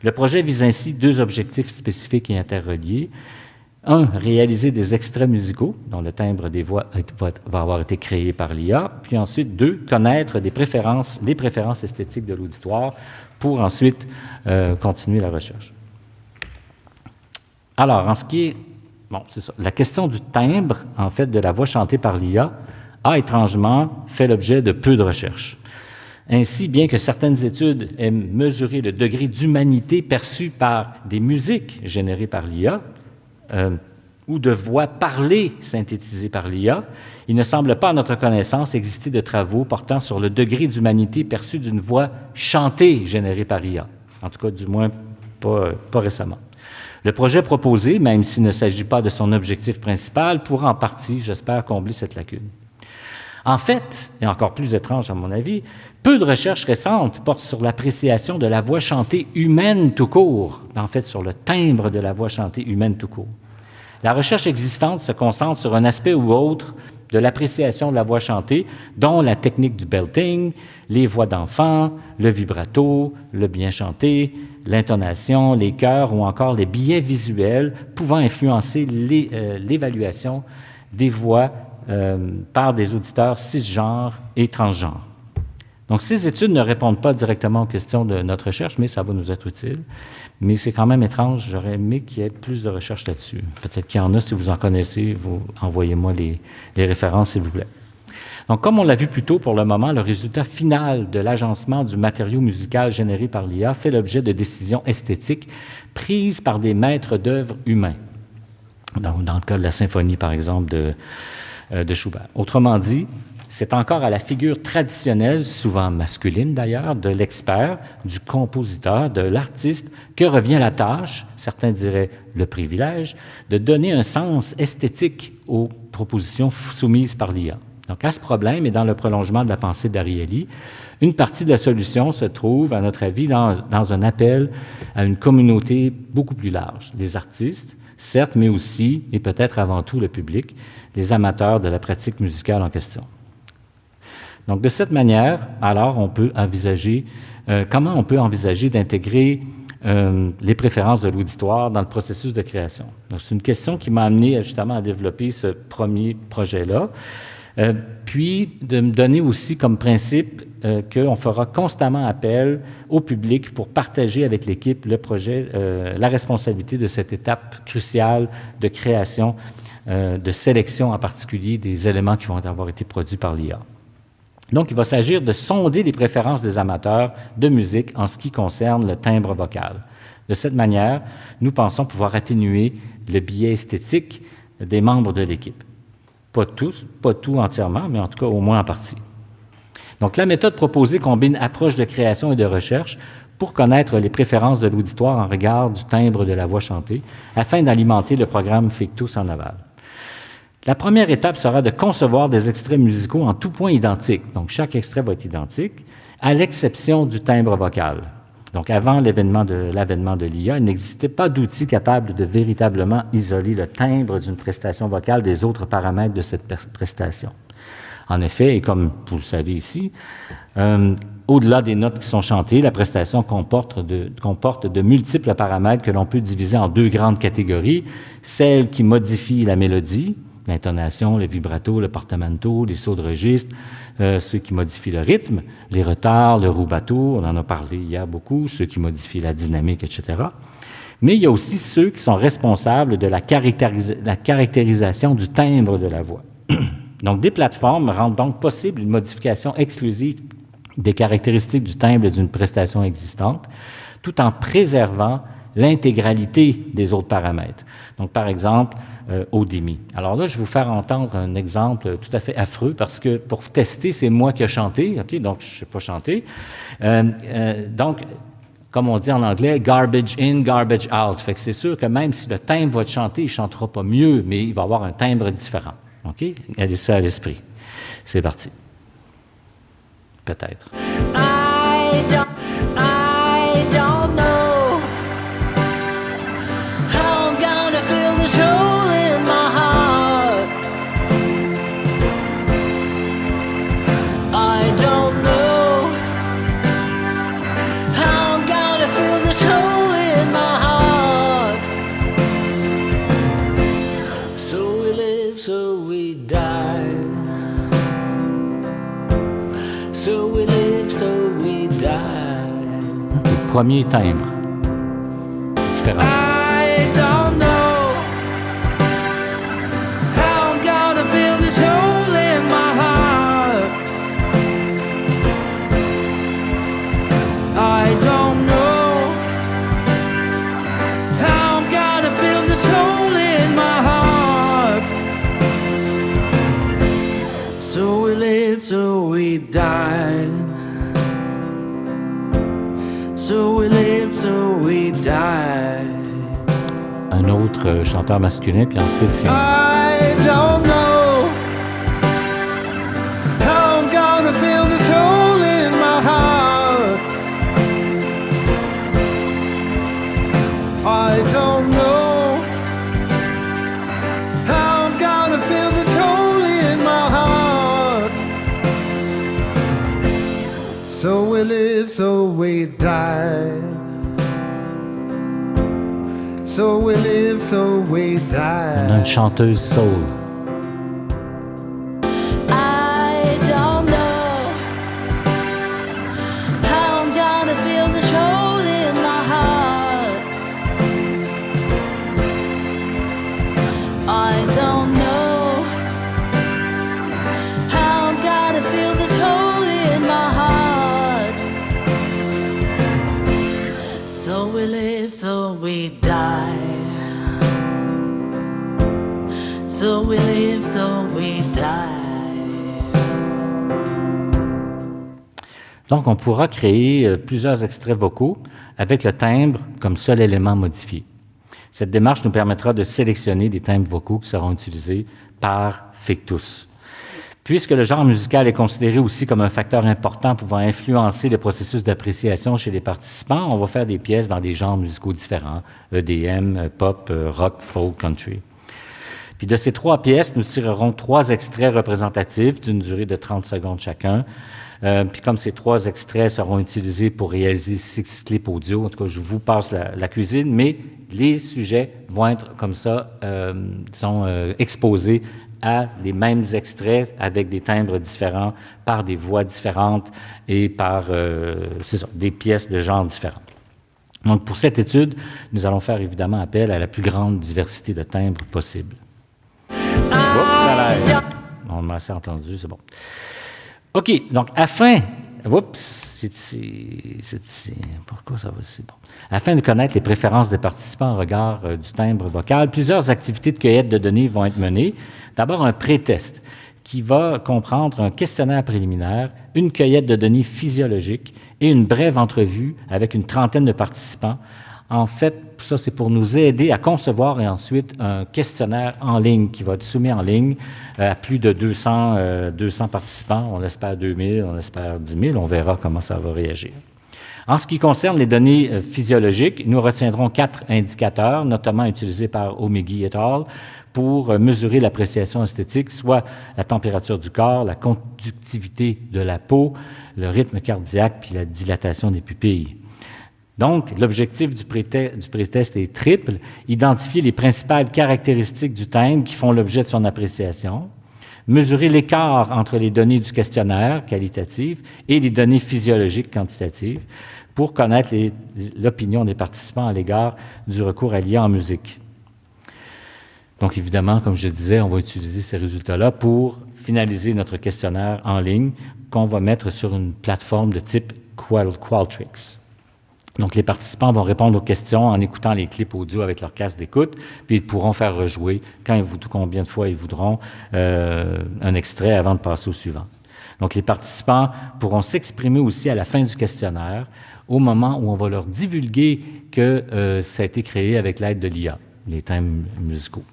Le projet vise ainsi 2 objectifs spécifiques et interreliés. 1, réaliser des extraits musicaux dont le timbre des voix va avoir été créé par l'IA. Puis ensuite, 2, connaître les préférences esthétiques de l'auditoire pour ensuite continuer la recherche. Alors, en ce qui est... Bon, c'est ça. La question du timbre, en fait, de la voix chantée par l'IA a étrangement fait l'objet de peu de recherches. Ainsi, bien que certaines études aient mesuré le degré d'humanité perçu par des musiques générées par l'IA ou de voix parlées synthétisées par l'IA, il ne semble pas, à notre connaissance, exister de travaux portant sur le degré d'humanité perçu d'une voix chantée générée par IA. En tout cas, du moins, pas récemment. Le projet proposé, même s'il ne s'agit pas de son objectif principal, pourra en partie, j'espère, combler cette lacune. En fait, et encore plus étrange à mon avis, peu de recherches récentes portent sur l'appréciation de la voix chantée humaine tout court, en fait sur le timbre de la voix chantée humaine tout court. La recherche existante se concentre sur un aspect ou autre de l'appréciation de la voix chantée, dont la technique du belting, les voix d'enfants, le vibrato, le bien chanté, l'intonation, les chœurs ou encore les biais visuels pouvant influencer l'évaluation des voix par des auditeurs cisgenres et transgenres. Donc, ces études ne répondent pas directement aux questions de notre recherche, mais ça va nous être utile. Mais c'est quand même étrange, j'aurais aimé qu'il y ait plus de recherches là-dessus. Peut-être qu'il y en a, si vous en connaissez, vous envoyez-moi les références, s'il vous plaît. Donc, comme on l'a vu plus tôt, pour le moment, le résultat final de l'agencement du matériau musical généré par l'IA fait l'objet de décisions esthétiques prises par des maîtres d'œuvre humains. Donc, dans le cas de la symphonie, par exemple, de Schubert. Autrement dit, c'est encore à la figure traditionnelle, souvent masculine d'ailleurs, de l'expert, du compositeur, de l'artiste, que revient la tâche, certains diraient le privilège, de donner un sens esthétique aux propositions soumises par l'IA. Donc, à ce problème, et dans le prolongement de la pensée d'Ariely, une partie de la solution se trouve, à notre avis, dans un appel à une communauté beaucoup plus large. Les artistes, certes, mais aussi, et peut-être avant tout, le public, les amateurs de la pratique musicale en question. Donc, de cette manière, alors, on peut envisager, comment on peut envisager d'intégrer les préférences de l'auditoire dans le processus de création? C'est une question qui m'a amené justement à développer ce premier projet-là, puis de me donner aussi comme principe qu'on fera constamment appel au public pour partager avec l'équipe le projet, la responsabilité de cette étape cruciale de création, de sélection en particulier des éléments qui vont avoir été produits par l'IA. Donc, il va s'agir de sonder les préférences des amateurs de musique en ce qui concerne le timbre vocal. De cette manière, nous pensons pouvoir atténuer le biais esthétique des membres de l'équipe. Pas tous, pas tout entièrement, mais en tout cas au moins en partie. Donc, la méthode proposée combine approche de création et de recherche pour connaître les préférences de l'auditoire en regard du timbre de la voix chantée, afin d'alimenter le programme Fictus en aval. La première étape sera de concevoir des extraits musicaux en tout point identiques. Donc, chaque extrait va être identique, à l'exception du timbre vocal. Donc, avant l'avènement de l'IA, il n'existait pas d'outil capable de véritablement isoler le timbre d'une prestation vocale des autres paramètres de cette prestation. En effet, et comme vous le savez ici, au-delà des notes qui sont chantées, la prestation comporte de multiples paramètres que l'on peut diviser en 2 grandes catégories. Celles qui modifient la mélodie, l'intonation, le vibrato, le portamento, les sauts de registre, ceux qui modifient le rythme, les retards, le rubato, on en a parlé hier beaucoup, ceux qui modifient la dynamique, etc. Mais il y a aussi ceux qui sont responsables de la caractérisation du timbre de la voix. Donc, des plateformes rendent donc possible une modification exclusive des caractéristiques du timbre d'une prestation existante, tout en préservant l'intégralité des autres paramètres. Donc, par exemple, Audemy. Alors là, je vais vous faire entendre un exemple tout à fait affreux parce que pour tester, c'est moi qui ai chanté, OK? Donc, je ne sais pas chanter. Donc, comme on dit en anglais, garbage in, garbage out. Fait que c'est sûr que même si le timbre va être chanté, il ne chantera pas mieux, mais il va avoir un timbre différent. OK? Gardez ça à l'esprit. C'est parti. Peut-être. I don't know how I'm gonna fill this hole in my heart. I don't know how I'm gonna fill this hole in my heart. So we live, so we die. So we live, so we die. Premier timbre. Différent. I don't know how I'm gonna fill this hole in my heart. I don't know how I'm gonna fill this hole in my heart. So we live, so we die. So we live, so we die. Un autre chanteur masculin, puis ensuite film. I don't know how I'm gonna fill this hole in my heart. I don't know how I'm gonna fill this hole in my heart. So we live, so we die. So we live, so we die. On a une chanteuse soul. I don't know how I'm gonna fill this hole in my heart. I don't know how I'm gonna fill this hole in my heart. So we live, so we die. So we live, so we die. Donc, on pourra créer plusieurs extraits vocaux avec le timbre comme seul élément modifié. Cette démarche nous permettra de sélectionner des timbres vocaux qui seront utilisés par Fictus. Puisque le genre musical est considéré aussi comme un facteur important pouvant influencer le processus d'appréciation chez les participants, on va faire des pièces dans des genres musicaux différents, EDM, pop, rock, folk, country. Puis de ces 3 pièces, nous tirerons 3 extraits représentatifs d'une durée de 30 secondes chacun. Puis comme ces 3 extraits seront utilisés pour réaliser 6 clips audio, en tout cas, je vous passe la cuisine, mais les sujets vont être comme ça, exposés à les mêmes extraits avec des timbres différents, par des voix différentes et par des pièces de genre différents. Donc, pour cette étude, nous allons faire évidemment appel à la plus grande diversité de timbres possible. On m'a assez entendu, c'est bon. OK, donc pourquoi ça va si bon? Afin de connaître les préférences des participants au regard du timbre vocal, plusieurs activités de cueillette de données vont être menées. D'abord, un pré-test qui va comprendre un questionnaire préliminaire, une cueillette de données physiologiques et une brève entrevue avec une trentaine de participants. En fait, ça, c'est pour nous aider à concevoir et ensuite un questionnaire en ligne qui va être soumis en ligne à plus de 200 participants. On espère 2000, on espère 10 000. On verra comment ça va réagir. En ce qui concerne les données physiologiques, nous retiendrons 4 indicateurs, notamment utilisés par Omeghi et al., pour mesurer l'appréciation esthétique, soit la température du corps, la conductivité de la peau, le rythme cardiaque, puis la dilatation des pupilles. Donc, l'objectif du pré-test est triple: identifier les principales caractéristiques du timbre qui font l'objet de son appréciation, mesurer l'écart entre les données du questionnaire qualitatif et les données physiologiques quantitatives pour connaître l'opinion des participants à l'égard du recours à l'IA en musique. Donc, évidemment, comme je disais, on va utiliser ces résultats-là pour finaliser notre questionnaire en ligne qu'on va mettre sur une plateforme de type Qualtrics. Donc, les participants vont répondre aux questions en écoutant les clips audio avec leur casque d'écoute, puis ils pourront faire rejouer, combien de fois ils voudront, un extrait avant de passer au suivant. Donc, les participants pourront s'exprimer aussi à la fin du questionnaire, au moment où on va leur divulguer que ça a été créé avec l'aide de l'IA, les thèmes musicaux.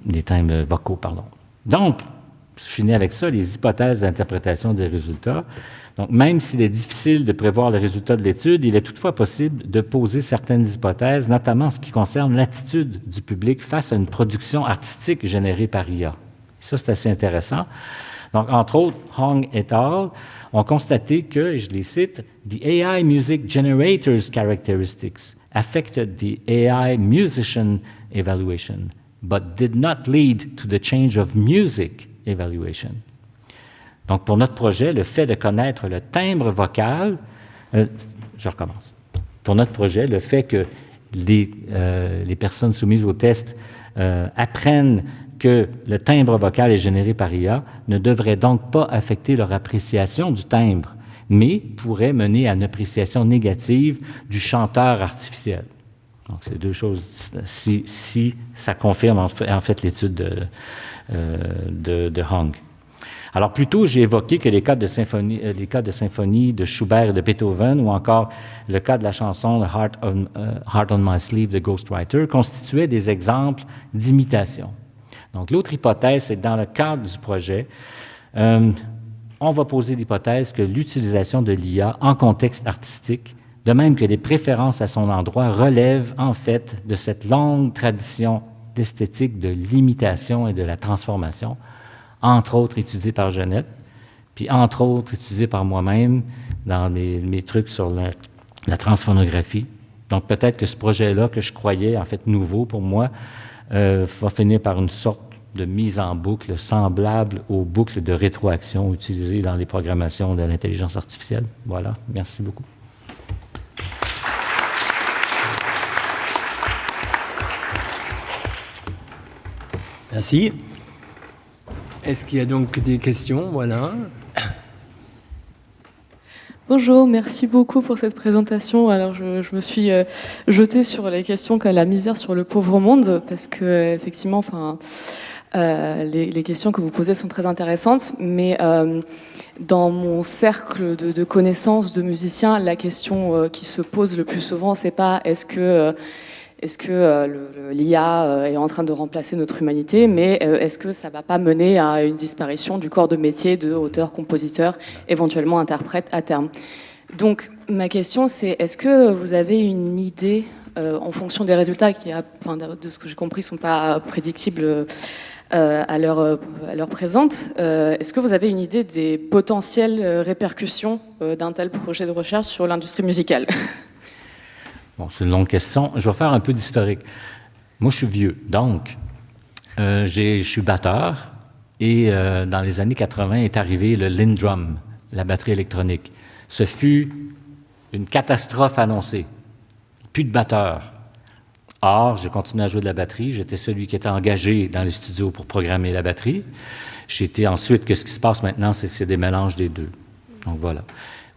Les thèmes vocaux, pardon. Donc, je finis avec ça, les hypothèses d'interprétation des résultats. Donc, même s'il est difficile de prévoir le résultat de l'étude, il est toutefois possible de poser certaines hypothèses, notamment en ce qui concerne l'attitude du public face à une production artistique générée par IA. Ça, c'est assez intéressant. Donc, entre autres, Hong et al. Ont constaté que, et je les cite, « The AI music generator's characteristics affected the AI musician evaluation, but did not lead to the change of music evaluation. » Donc, pour notre projet, le fait de connaître le timbre vocal, je recommence. Pour notre projet, le fait que les personnes soumises au test apprennent que le timbre vocal est généré par IA ne devrait donc pas affecter leur appréciation du timbre, mais pourrait mener à une appréciation négative du chanteur artificiel. Donc, c'est deux choses, si ça confirme en fait l'étude de Hong. Alors, plus tôt, j'ai évoqué que les cas de symphonie de Schubert et de Beethoven, ou encore le cas de la chanson Heart on My Sleeve de Ghostwriter, constituaient des exemples d'imitation. Donc, l'autre hypothèse, c'est que dans le cadre du projet, on va poser l'hypothèse que l'utilisation de l'IA en contexte artistique, de même que les préférences à son endroit, relèvent en fait de cette longue tradition d'esthétique de l'imitation et de la transformation, entre autres étudiée par Jeannette, puis entre autres étudiée par moi-même dans mes trucs sur la transphonographie. Donc, peut-être que ce projet-là, que je croyais en fait nouveau pour moi, va finir par une sorte de mise en boucle semblable aux boucles de rétroaction utilisées dans les programmations de l'intelligence artificielle. Voilà, merci beaucoup. Merci. Est-ce qu'il y a donc des questions? Voilà. Bonjour, merci beaucoup pour cette présentation. Alors, je me suis jetée sur les questions comme la misère sur le pauvre monde, parce que effectivement, les questions que vous posez sont très intéressantes, mais dans mon cercle de connaissances de musiciens, la question qui se pose le plus souvent, c'est pas est-ce que l'IA est en train de remplacer notre humanité, mais est-ce que ça ne va pas mener à une disparition du corps de métier de auteur, compositeur, éventuellement interprète à terme? Donc, ma question, c'est est-ce que vous avez une idée, en fonction des résultats qui, de ce que j'ai compris, ne sont pas prédictibles à l'heure présente, est-ce que vous avez une idée des potentielles répercussions d'un tel projet de recherche sur l'industrie musicale? Bon, c'est une longue question. Je vais faire un peu d'historique. Moi, je suis vieux, donc je suis batteur et dans les années 80 est arrivé le Lindrum, la batterie électronique. Ce fut une catastrophe annoncée. Plus de batteurs. Or, j'ai continué à jouer de la batterie. J'étais celui qui était engagé dans les studios pour programmer la batterie. J'étais ensuite, que ce qui se passe maintenant, c'est que c'est des mélanges des deux. Donc voilà.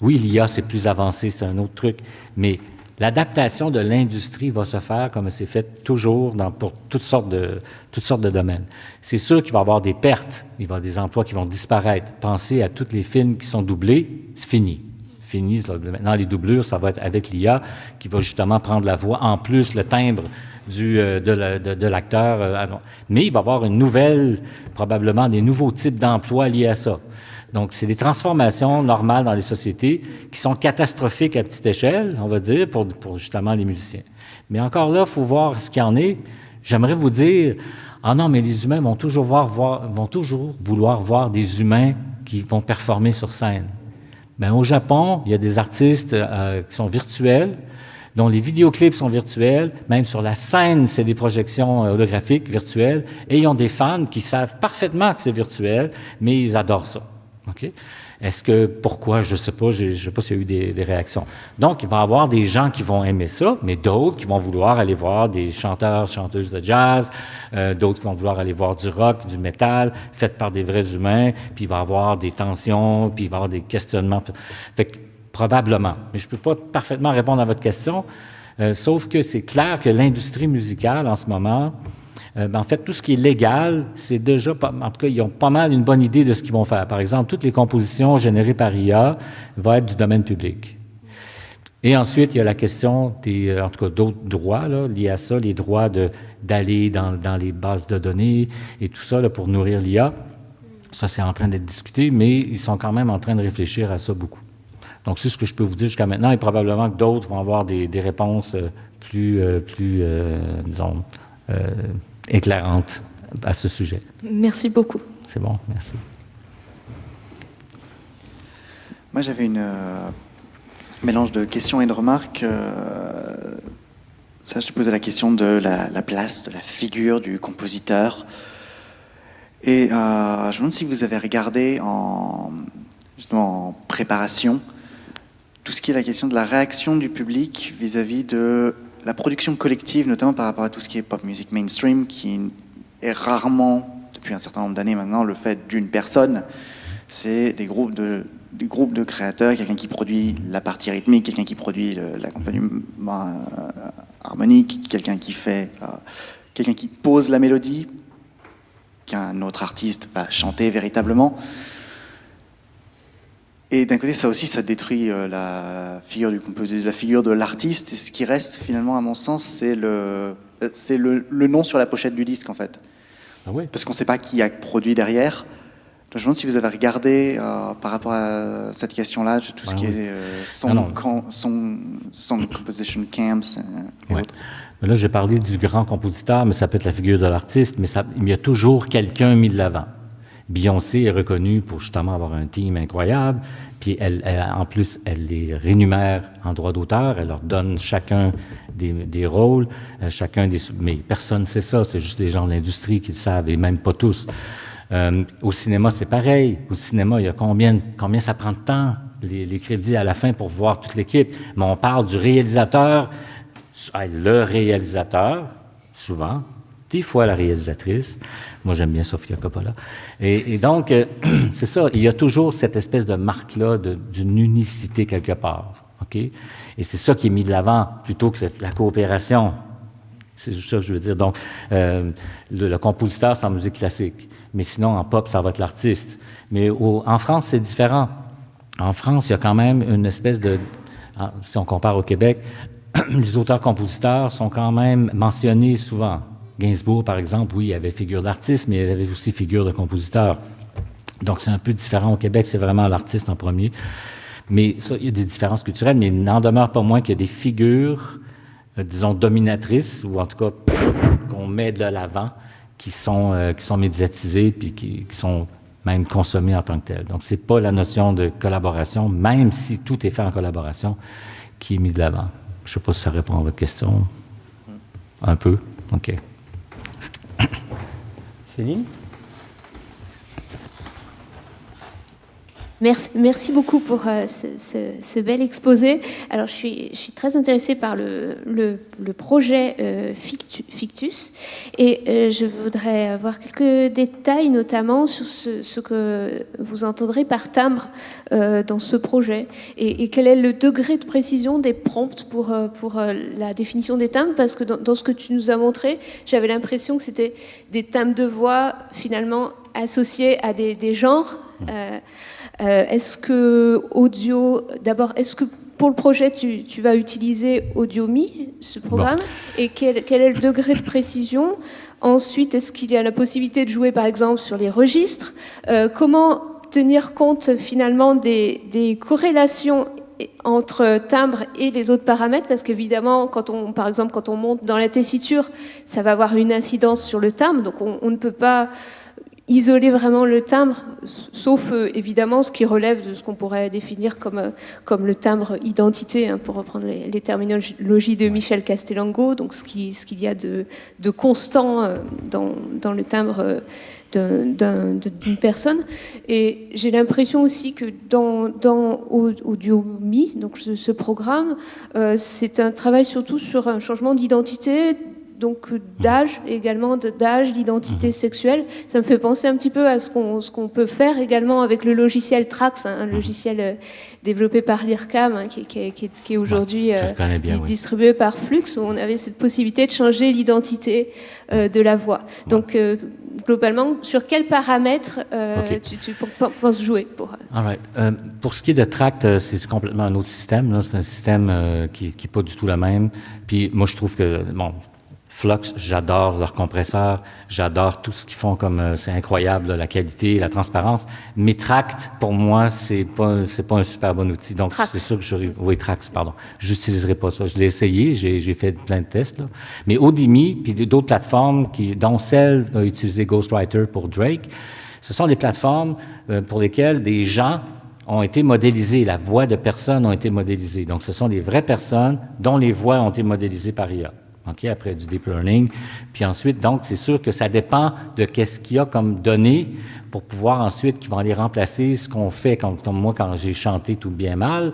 Oui, l'IA, c'est plus avancé, c'est un autre truc, mais l'adaptation de l'industrie va se faire comme c'est fait toujours pour toutes sortes de domaines. C'est sûr qu'il va y avoir des pertes, il va y avoir des emplois qui vont disparaître. Pensez à tous les films qui sont doublés, c'est fini. Fini. Maintenant, les doublures, ça va être avec l'IA qui va justement prendre la voix, en plus le timbre de l'acteur. Mais il va y avoir probablement des nouveaux types d'emplois liés à ça. Donc, c'est des transformations normales dans les sociétés qui sont catastrophiques à petite échelle, on va dire, pour justement les musiciens. Mais encore là, il faut voir ce qu'il y en est. J'aimerais vous dire, ah non, mais les humains vont toujours vouloir voir des humains qui vont performer sur scène. Bien, au Japon, il y a des artistes qui sont virtuels, dont les vidéoclips sont virtuels, même sur la scène, c'est des projections holographiques virtuelles, et ils ont des fans qui savent parfaitement que c'est virtuel, mais ils adorent ça. OK? Pourquoi? Je ne sais pas, je ne sais pas s'il y a eu des réactions. Donc, il va y avoir des gens qui vont aimer ça, mais d'autres qui vont vouloir aller voir des chanteurs, chanteuses de jazz, d'autres qui vont vouloir aller voir du rock, du métal, fait par des vrais humains, puis il va y avoir des tensions, puis il va y avoir des questionnements. Fait que, probablement. Mais je ne peux pas parfaitement répondre à votre question, sauf que c'est clair que l'industrie musicale, en ce moment, en fait, tout ce qui est légal, c'est déjà, en tout cas, ils ont pas mal une bonne idée de ce qu'ils vont faire. Par exemple, toutes les compositions générées par IA vont être du domaine public. Et ensuite, il y a la question en tout cas, d'autres droits là, liés à ça, les droits d'aller dans les bases de données et tout ça là, pour nourrir l'IA. Ça, c'est en train d'être discuté, mais ils sont quand même en train de réfléchir à ça beaucoup. Donc, c'est ce que je peux vous dire jusqu'à maintenant, et probablement que d'autres vont avoir des réponses plus disons, éclairantes à ce sujet. Merci beaucoup. C'est bon, merci. Moi, j'avais mélange de questions et de remarques. Je te posais la question de la place, de la figure du compositeur. Et je me demande si vous avez regardé justement en préparation tout ce qui est la question de la réaction du public vis-à-vis de la production collective, notamment par rapport à tout ce qui est pop music mainstream, qui est rarement, depuis un certain nombre d'années maintenant, le fait d'une personne. C'est des groupes de créateurs, quelqu'un qui produit la partie rythmique, quelqu'un qui produit l'accompagnement harmonique, quelqu'un qui pose la mélodie, qu'un autre artiste va chanter véritablement. Et d'un côté, ça aussi, ça détruit la figure du compositeur, la figure de l'artiste. Et ce qui reste, finalement, à mon sens, c'est le nom sur la pochette du disque, en fait. Ah oui. Parce qu'on ne sait pas qui a produit derrière. Donc, je me demande si vous avez regardé, par rapport à cette question-là, tout ce qui est song composition camps et autres. Mais là, j'ai parlé du grand compositeur, mais ça peut être la figure de l'artiste, mais il y a toujours quelqu'un mis de l'avant. Beyoncé est reconnue pour justement avoir un team incroyable, puis en plus, elle les rémunère en droit d'auteur, elle leur donne chacun des rôles, mais personne ne sait ça, c'est juste les gens de l'industrie qui le savent, et même pas tous. Au cinéma, c'est pareil. Au cinéma, il y a combien ça prend de temps, les crédits à la fin pour voir toute l'équipe. Mais on parle du réalisateur, le réalisateur, souvent, des fois la réalisatrice. Moi, j'aime bien Sofia Coppola. Et donc, c'est ça, il y a toujours cette espèce de marque-là d'une unicité quelque part. OK? Et c'est ça qui est mis de l'avant plutôt que la coopération. C'est ça que je veux dire. Donc, le compositeur, c'est en musique classique. Mais sinon, en pop, ça va être l'artiste. Mais en France, c'est différent. En France, il y a quand même une espèce de... Si on compare au Québec, les auteurs-compositeurs sont quand même mentionnés souvent. Gainsbourg, par exemple, oui, il avait figure d'artiste, mais il avait aussi figure de compositeur. Donc, c'est un peu différent. Au Québec, c'est vraiment l'artiste en premier. Mais ça, il y a des différences culturelles, mais il n'en demeure pas moins qu'il y a des figures, disons, dominatrices, ou en tout cas, qu'on met de l'avant, qui sont médiatisées, puis qui sont même consommées en tant que telles. Donc, c'est pas la notion de collaboration, même si tout est fait en collaboration, qui est mis de l'avant. Je sais pas si ça répond à votre question. Un peu? OK. Céline? Merci beaucoup pour ce bel exposé. Alors, je suis très intéressée par le projet Fictus et je voudrais avoir quelques détails, notamment sur ce que vous entendrez par timbre dans ce projet et quel est le degré de précision des prompts pour la définition des timbres, parce que dans ce que tu nous as montré, j'avais l'impression que c'était des timbres de voix finalement associés à des genres. Est-ce que pour le projet, tu vas utiliser AudioMe, ce programme, et quel est le degré de précision? Ensuite, est-ce qu'il y a la possibilité de jouer, par exemple, sur les registres? Comment tenir compte finalement des corrélations entre timbre et les autres paramètres, parce qu'évidemment, par exemple, quand on monte dans la tessiture, ça va avoir une incidence sur le timbre, donc on ne peut pas isoler vraiment le timbre, sauf évidemment ce qui relève de ce qu'on pourrait définir comme le timbre identité, hein, pour reprendre les terminologies de Michel Castellango, donc ce qu'il y a de constant dans le timbre d'une personne. Et j'ai l'impression aussi que dans AudioMe, donc ce programme, c'est un travail surtout sur un changement d'identité, donc d'âge, également d'âge, d'identité sexuelle. Ça me fait penser un petit peu à ce qu'on peut faire également avec le logiciel Trax, hein, un logiciel développé par l'IRCAM, hein, qui est aujourd'hui distribué par Flux, où on avait cette possibilité de changer l'identité de la voix. Donc, globalement, sur quels paramètres tu penses jouer All right. Pour ce qui est de Tract, c'est complètement un autre système. Là. C'est un système qui n'est pas du tout le même. Puis moi, je trouve que, Flux, j'adore leur compresseur, j'adore tout ce qu'ils font c'est incroyable, là, la qualité, la transparence. Mais Tract, pour moi, c'est pas un super bon outil. Donc, c'est sûr que Trax, pardon. J'utiliserai pas ça. Je l'ai essayé, j'ai fait plein de tests, là. Mais Audemy, puis d'autres plateformes, dont celle a utilisé Ghostwriter pour Drake, ce sont des plateformes pour lesquelles des gens ont été modélisés. La voix de personnes ont été modélisées. Donc, ce sont des vraies personnes dont les voix ont été modélisées par IA. OK, après du deep learning. Puis ensuite, donc, c'est sûr que ça dépend de qu'est-ce qu'il y a comme données pour pouvoir ensuite, qui vont aller remplacer ce qu'on fait, comme moi, quand j'ai chanté tout bien mal.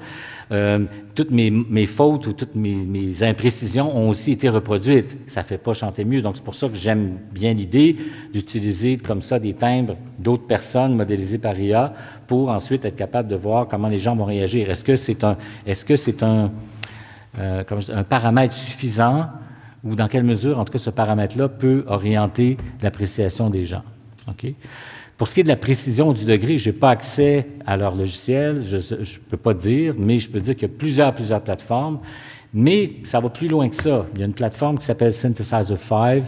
Toutes mes fautes ou toutes mes imprécisions ont aussi été reproduites. Ça fait pas chanter mieux. Donc, c'est pour ça que j'aime bien l'idée d'utiliser comme ça des timbres d'autres personnes modélisées par IA pour ensuite être capable de voir comment les gens vont réagir. Est-ce que c'est un paramètre suffisant ou dans quelle mesure, en tout cas, ce paramètre-là peut orienter l'appréciation des gens. OK? Pour ce qui est de la précision du degré, je n'ai pas accès à leur logiciel, je ne peux pas dire, mais je peux dire qu'il y a plusieurs plateformes, mais ça va plus loin que ça. Il y a une plateforme qui s'appelle Synthesizer 5,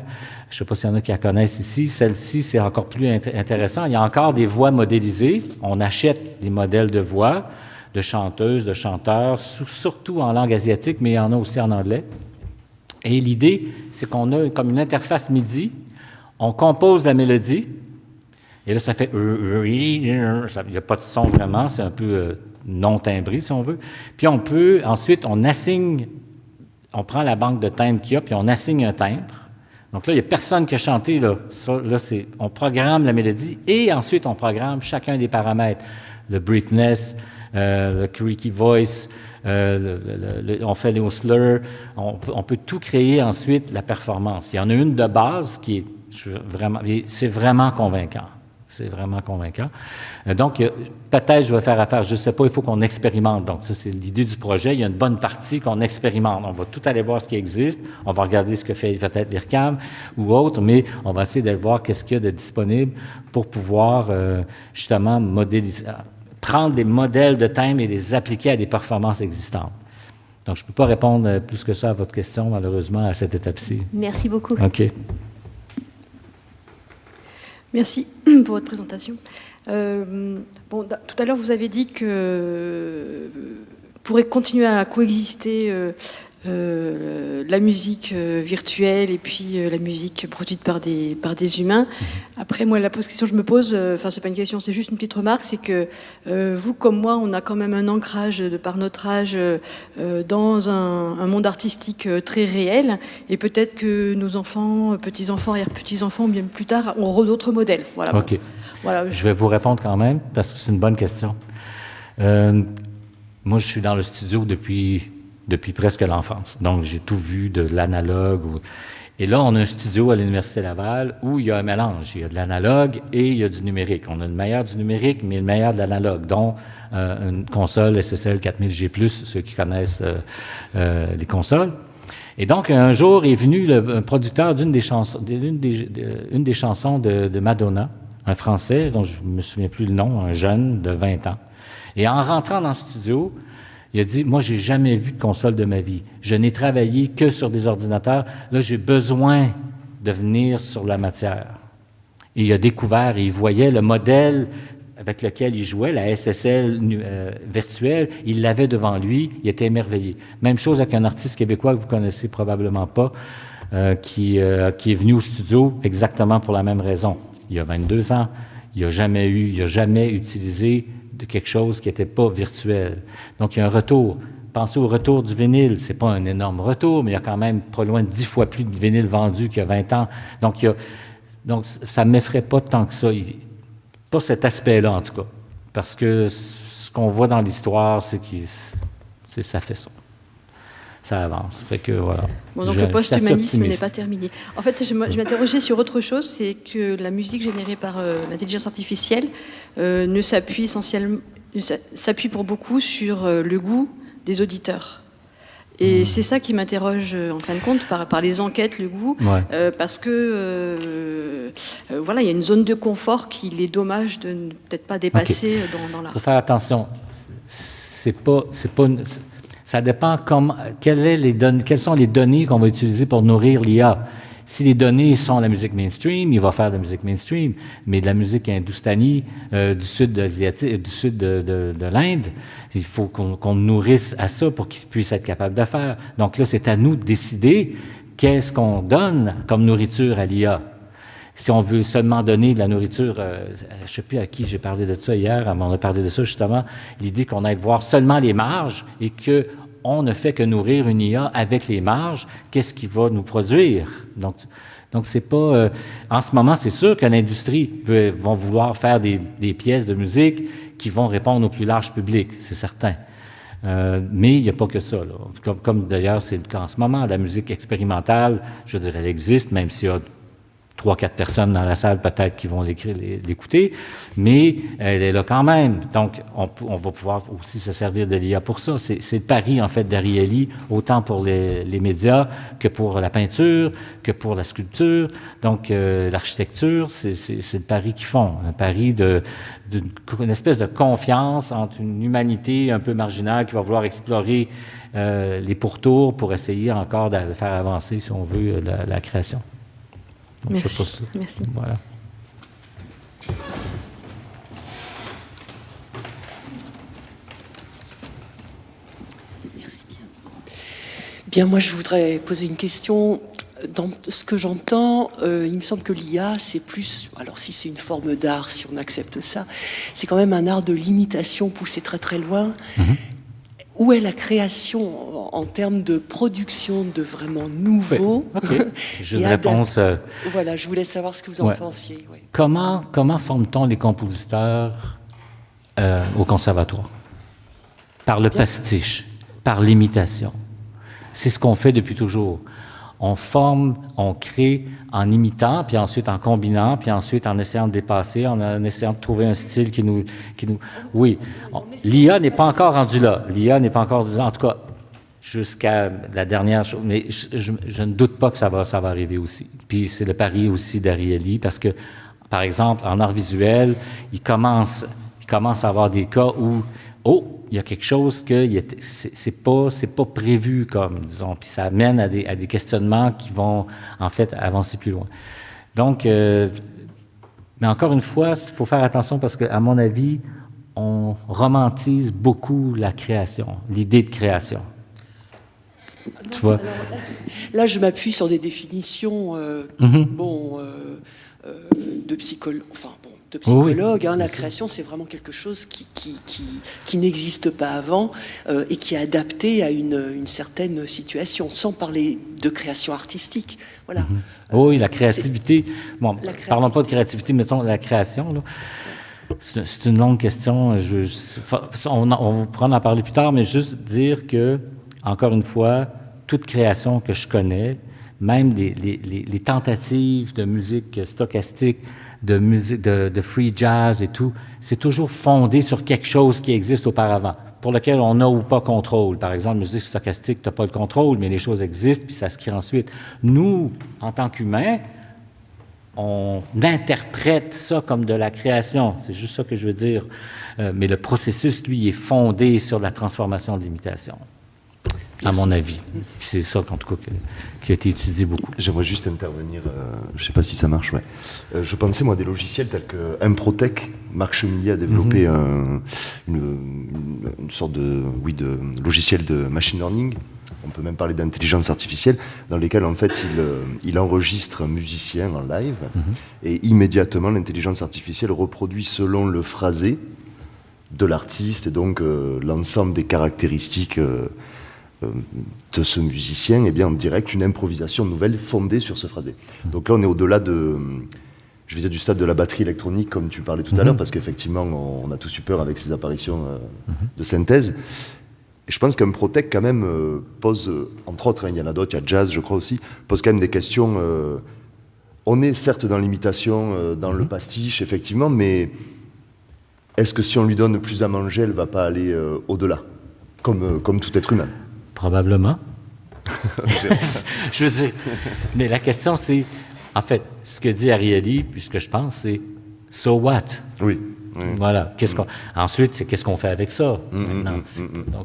je ne sais pas s'il y en a qui la connaissent ici, celle-ci, c'est encore plus intéressant. Il y a encore des voix modélisées, on achète des modèles de voix, de chanteuses, de chanteurs, surtout en langue asiatique, mais il y en a aussi en anglais. Et l'idée, c'est qu'on a comme une interface MIDI, on compose la mélodie, et là, ça fait... Il n'y a pas de son vraiment, c'est un peu non timbré, si on veut. Puis ensuite, on prend la banque de timbres qu'il y a, puis on assigne un timbre. Donc là, il n'y a personne qui a chanté, là. On programme la mélodie, et ensuite, on programme chacun des paramètres. Le breathness, le creaky voice, on fait les slurs, on peut tout créer ensuite, la performance. Il y en a une de base qui est c'est vraiment convaincant. C'est vraiment convaincant. Donc, peut-être je vais faire affaire, je ne sais pas, il faut qu'on expérimente. Donc, ça, c'est l'idée du projet. Il y a une bonne partie qu'on expérimente. On va tout aller voir ce qui existe. On va regarder ce que fait peut-être l'IRCAM ou autre, mais on va essayer de voir qu'est-ce qu'il y a de disponible pour pouvoir, justement, modéliser, prendre des modèles de thèmes et les appliquer à des performances existantes. Donc, je ne peux pas répondre plus que ça à votre question, malheureusement, à cette étape-ci. Merci beaucoup. OK. Merci pour votre présentation. Tout à l'heure, vous avez dit que pourrait continuer à coexister la musique virtuelle et puis la musique produite par des humains. Après, moi, la question que je me pose, c'est pas une question, c'est juste une petite remarque, c'est que vous, comme moi, on a quand même un ancrage de par notre âge dans un monde artistique très réel, et peut-être que nos enfants, petits-enfants, arrière-petits-enfants, bien plus tard, auront d'autres modèles. Voilà. OK. Voilà. Je vais vous répondre quand même, parce que c'est une bonne question. Moi, je suis dans le studio depuis presque l'enfance. Donc, j'ai tout vu de l'analogue. Et là, on a un studio à l'Université Laval où il y a un mélange. Il y a de l'analogue et il y a du numérique. On a le meilleur du numérique, mais le meilleur de l'analogue, dont une console SSL 4000G+, ceux qui connaissent les consoles. Et donc, un jour est venu un producteur d'une des chansons de Madonna, un Français, dont je ne me souviens plus le nom, un jeune de 20 ans. Et en rentrant dans le studio, il a dit, moi, j'ai jamais vu de console de ma vie. Je n'ai travaillé que sur des ordinateurs. Là, j'ai besoin de venir sur la matière. Et il a découvert, et il voyait le modèle avec lequel il jouait, la SSL virtuelle, il l'avait devant lui, il était émerveillé. Même chose avec un artiste québécois que vous connaissez probablement pas, qui est venu au studio exactement pour la même raison. Il y a 22 ans, il n'a jamais utilisé de quelque chose qui n'était pas virtuel. Donc, il y a un retour. Pensez au retour du vinyle. Ce n'est pas un énorme retour, mais il y a quand même pas loin de 10 fois plus de vinyle vendu qu'il y a 20 ans. Donc, ça ne m'effraie pas tant que ça. Pas cet aspect-là, en tout cas. Parce que ce qu'on voit dans l'histoire, c'est que ça fait ça. Ça avance. Fait que, voilà. Bon, donc le post-humanisme n'est pas terminé. En fait, je m'interrogeais sur autre chose, c'est que la musique générée par l'intelligence artificielle s'appuie pour beaucoup sur le goût des auditeurs. Et c'est ça qui m'interroge, en fin de compte, par les enquêtes, le goût, parce que, voilà, il y a une zone de confort qu'il est dommage de ne peut-être pas dépasser dans l'art. Il faut faire attention. Ça dépend quelles sont les données qu'on va utiliser pour nourrir l'IA. Si les données sont la musique mainstream, il va faire de la musique mainstream, mais de la musique hindoustanie du sud de l'Inde, il faut qu'on nourrisse à ça pour qu'il puisse être capable de faire. Donc là, c'est à nous de décider qu'est-ce qu'on donne comme nourriture à l'IA. Si on veut seulement donner de la nourriture, je ne sais plus à qui j'ai parlé de ça hier, on a parlé de ça justement, l'idée qu'on aille voir seulement les marges et qu'on ne fait que nourrir une IA avec les marges, qu'est-ce qui va nous produire? Donc c'est pas... en ce moment, c'est sûr que l'industrie va vouloir faire des pièces de musique qui vont répondre au plus large public, c'est certain. Mais il n'y a pas que ça, là. Comme d'ailleurs c'est le cas en ce moment, la musique expérimentale, je veux dire, elle existe, même s'il y a 3-4 personnes dans la salle peut-être qui vont l'écouter, mais elle est là quand même. Donc, on va pouvoir aussi se servir de l'IA pour ça. C'est le pari, en fait, d'Ariely, autant pour les médias que pour la peinture, que pour la sculpture. Donc, l'architecture, c'est le pari qu'ils font. Un pari d'une espèce de confiance entre une humanité un peu marginale qui va vouloir explorer les pourtours pour essayer encore de faire avancer, si on veut, la création. Donc, merci. Merci. Voilà. Merci bien. Bien, moi, je voudrais poser une question. Dans ce que j'entends, il me semble que l'IA, c'est plus... Alors, si c'est une forme d'art, si on accepte ça, c'est quand même un art de l'imitation poussé très, très loin. Où est la création en termes de production de vraiment nouveau? J'ai une réponse. Voilà, je voulais savoir ce que vous en pensiez. Oui. Comment forme-t-on les compositeurs au conservatoire? Par le pastiche, par l'imitation. C'est ce qu'on fait depuis toujours. On forme, on crée en imitant, puis ensuite en combinant, puis ensuite en essayant de dépasser, en essayant de trouver un style qui nous... Oui, l'IA n'est pas encore rendu là. L'IA n'est pas encore... En tout cas, jusqu'à la dernière chose. Mais je ne doute pas que ça va arriver aussi. Puis c'est le pari aussi d'Ariely, parce que, par exemple, en art visuel, il commence à avoir des cas où... il y a quelque chose que c'est pas prévu comme, disons, puis ça amène à des questionnements qui vont, en fait, avancer plus loin. Donc, mais encore une fois, il faut faire attention parce qu'à mon avis, on romantise beaucoup la création, l'idée de création. Non, tu vois? Alors, là, je m'appuie sur des définitions, de psychologue, La création, c'est vraiment quelque chose qui n'existe pas avant et qui est adapté à une certaine situation, sans parler de création artistique. Voilà. Oui, la créativité. Bon, parlons pas de créativité, mettons la création, là. C'est une longue question. On pourra en parler plus tard, mais juste dire que, encore une fois, toute création que je connais, même les tentatives de musique stochastique, de musique, de free jazz et tout, c'est toujours fondé sur quelque chose qui existe auparavant, pour lequel on n'a ou pas contrôle. Par exemple, musique stochastique, tu n'as pas le contrôle, mais les choses existent, puis ça se crée ensuite. Nous, en tant qu'humains, on interprète ça comme de la création. C'est juste ça que je veux dire. Mais le processus, lui, est fondé sur la transformation de l'imitation. à mon avis. C'est ça, en tout cas, qui a été étudié beaucoup. J'aimerais juste intervenir, je ne sais pas si ça marche, ouais. Je pensais, moi, à des logiciels tels que Improtech. Marc Chemilly a développé une sorte de logiciel de machine learning. On peut même parler d'intelligence artificielle, dans lesquels, en fait, il enregistre un musicien en live, et immédiatement, l'intelligence artificielle reproduit selon le phrasé de l'artiste, et donc l'ensemble des caractéristiques de ce musicien, et bien en direct, une improvisation nouvelle fondée sur ce phrasé. Donc là, on est au-delà je vais dire, du stade de la batterie électronique, comme tu parlais tout à l'heure, parce qu'effectivement, on a tous eu peur avec ces apparitions de synthèse. Et je pense qu'Improtech, quand même, pose, entre autres, il y en a d'autres, il y a Jazz, je crois aussi, pose quand même des questions. On est certes dans l'imitation, dans le pastiche, effectivement, mais est-ce que si on lui donne plus à manger, elle ne va pas aller au-delà, comme tout être humain? Probablement. Je veux dire, mais la question, c'est, en fait, ce que dit Ariely, puis ce que je pense, c'est « so what ». Oui. Voilà. Ensuite, c'est qu'est-ce qu'on fait avec ça maintenant. Donc,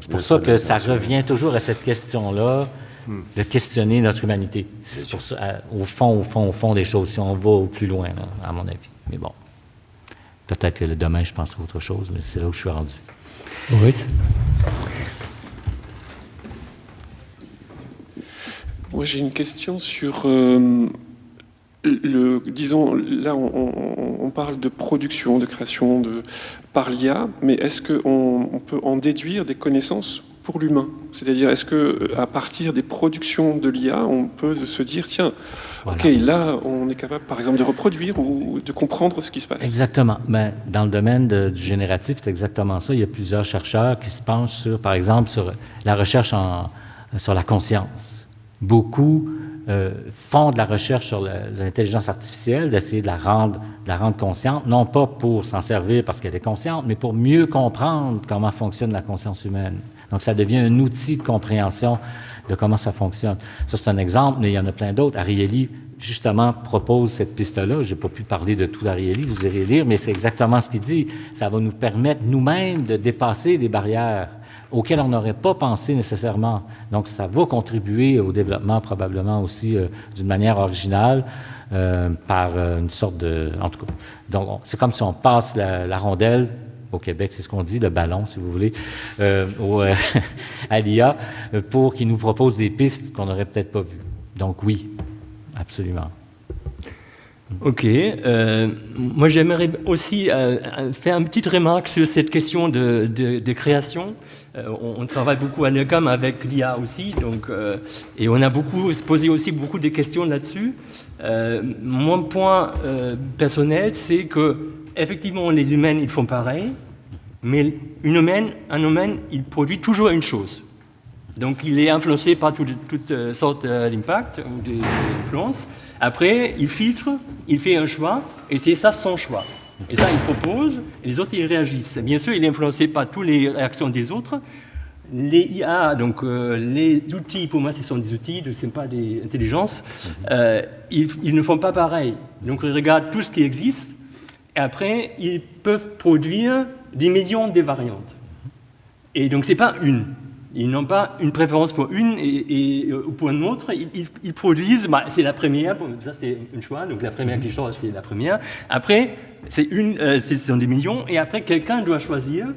c'est pour ça que ça revient toujours à cette question-là, de questionner notre humanité. C'est pour ça, au fond des choses, si on va au plus loin, là, à mon avis. Mais bon, peut-être que demain, je penserai à autre chose, mais c'est là où je suis rendu. Oui. Moi, j'ai une question sur disons, là, on parle de production, de création par l'IA, mais est-ce qu'on peut en déduire des connaissances pour l'humain? C'est-à-dire, est-ce qu'à partir des productions de l'IA, on peut se dire, tiens, voilà. OK, là, on est capable, par exemple, de reproduire ou de comprendre ce qui se passe? Exactement. Ben, dans le domaine du génératif, c'est exactement ça. Il y a plusieurs chercheurs qui se penchent sur, par exemple, sur la recherche sur la conscience. Beaucoup font de la recherche sur l'intelligence artificielle, d'essayer de la rendre consciente, non pas pour s'en servir parce qu'elle est consciente, mais pour mieux comprendre comment fonctionne la conscience humaine. Donc, ça devient un outil de compréhension de comment ça fonctionne. Ça, c'est un exemple, mais il y en a plein d'autres. Ariely, justement, propose cette piste-là. Je n'ai pas pu parler de tout d'Ariely, vous irez lire, mais c'est exactement ce qu'il dit. Ça va nous permettre nous-mêmes de dépasser des barrières auxquelles on n'aurait pas pensé nécessairement. Donc, ça va contribuer au développement probablement aussi d'une manière originale par une sorte de... En tout cas, donc, c'est comme si on passe la rondelle, au Québec, c'est ce qu'on dit, le ballon, si vous voulez, à l'IA, pour qu'il nous propose des pistes qu'on n'aurait peut-être pas vues. Donc, oui, absolument. OK. Moi, j'aimerais aussi faire une petite remarque sur cette question de création. On travaille beaucoup à l'ECAM avec l'IA aussi, donc, et on a posé aussi beaucoup de questions là-dessus. Mon point personnel, c'est que effectivement, les humains, ils font pareil, mais un humain, il produit toujours une chose. Donc, il est influencé par toutes sortes d'impacts ou d'influences. Après, il filtre, il fait un choix, et c'est ça son choix. Et ça, il propose, et les autres, ils réagissent. Bien sûr, il est influencé par toutes les réactions des autres. Les IA, donc les outils, pour moi, ce sont des outils, ce ne sont pas des intelligences. Ils ne font pas pareil. Donc, ils regardent tout ce qui existe, et après, ils peuvent produire des millions de variantes. Et donc, ce n'est pas une. Ils n'ont pas une préférence pour une ou pour une autre. Ils produisent, c'est la première, ça c'est un choix, donc la première qui choisit, c'est la première. Après, ce sont des millions, et après, quelqu'un doit choisir.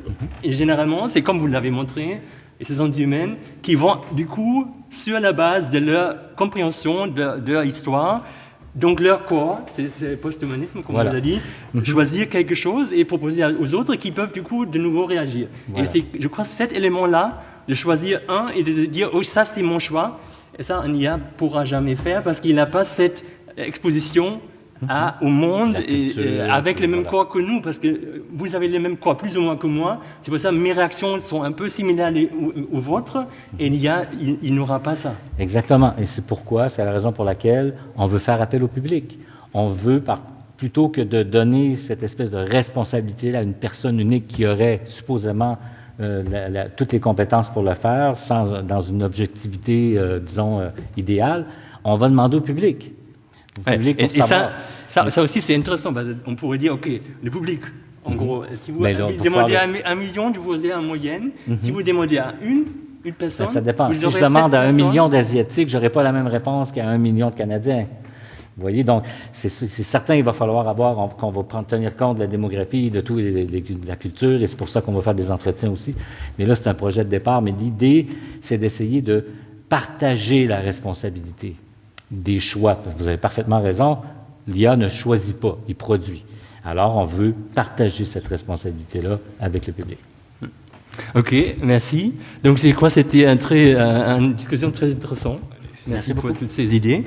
Et généralement, c'est comme vous l'avez montré, et ce sont des humains qui vont, du coup, sur la base de leur compréhension, de leur histoire, donc leur corps, c'est le posthumanisme, comme on l'a dit, choisir quelque chose et proposer aux autres qui peuvent, du coup, de nouveau réagir. Voilà. Et c'est, je crois, cet élément-là, de choisir un et de dire « Oh, ça, c'est mon choix ». Et ça, un IA ne pourra jamais faire parce qu'il n'a pas cette exposition au monde et avec les mêmes corps que nous, parce que vous avez les mêmes corps plus ou moins que moi. C'est pour ça que mes réactions sont un peu similaires aux vôtres, et l'IA, il n'aura pas ça. Exactement. Et c'est pourquoi, c'est la raison pour laquelle on veut faire appel au public. On veut, plutôt que de donner cette espèce de responsabilité à une personne unique qui aurait supposément toutes les compétences pour le faire, dans une objectivité, disons, idéale, on va demander au public. Et ça aussi, c'est intéressant, parce qu'on pourrait dire, OK, le public, en gros, si vous demandez à 1 million, vous avez en moyenne. Si vous demandez à une Une personne? Ça dépend. Vous Si je aurez demande 7 à 1 personnes? million d'Asiatiques, je n'aurai pas la même réponse qu'à 1 million de Canadiens. Vous voyez, donc, c'est certain qu'il va falloir qu'on va tenir compte de la démographie, de tout, de la culture, et c'est pour ça qu'on va faire des entretiens aussi. Mais là, c'est un projet de départ, mais l'idée, c'est d'essayer de partager la responsabilité des choix. Parce que vous avez parfaitement raison, l'IA ne choisit pas, il produit. Alors, on veut partager cette responsabilité-là avec le public. OK, merci. Donc, je crois que c'était une discussion très intéressante. Merci pour toutes ces idées.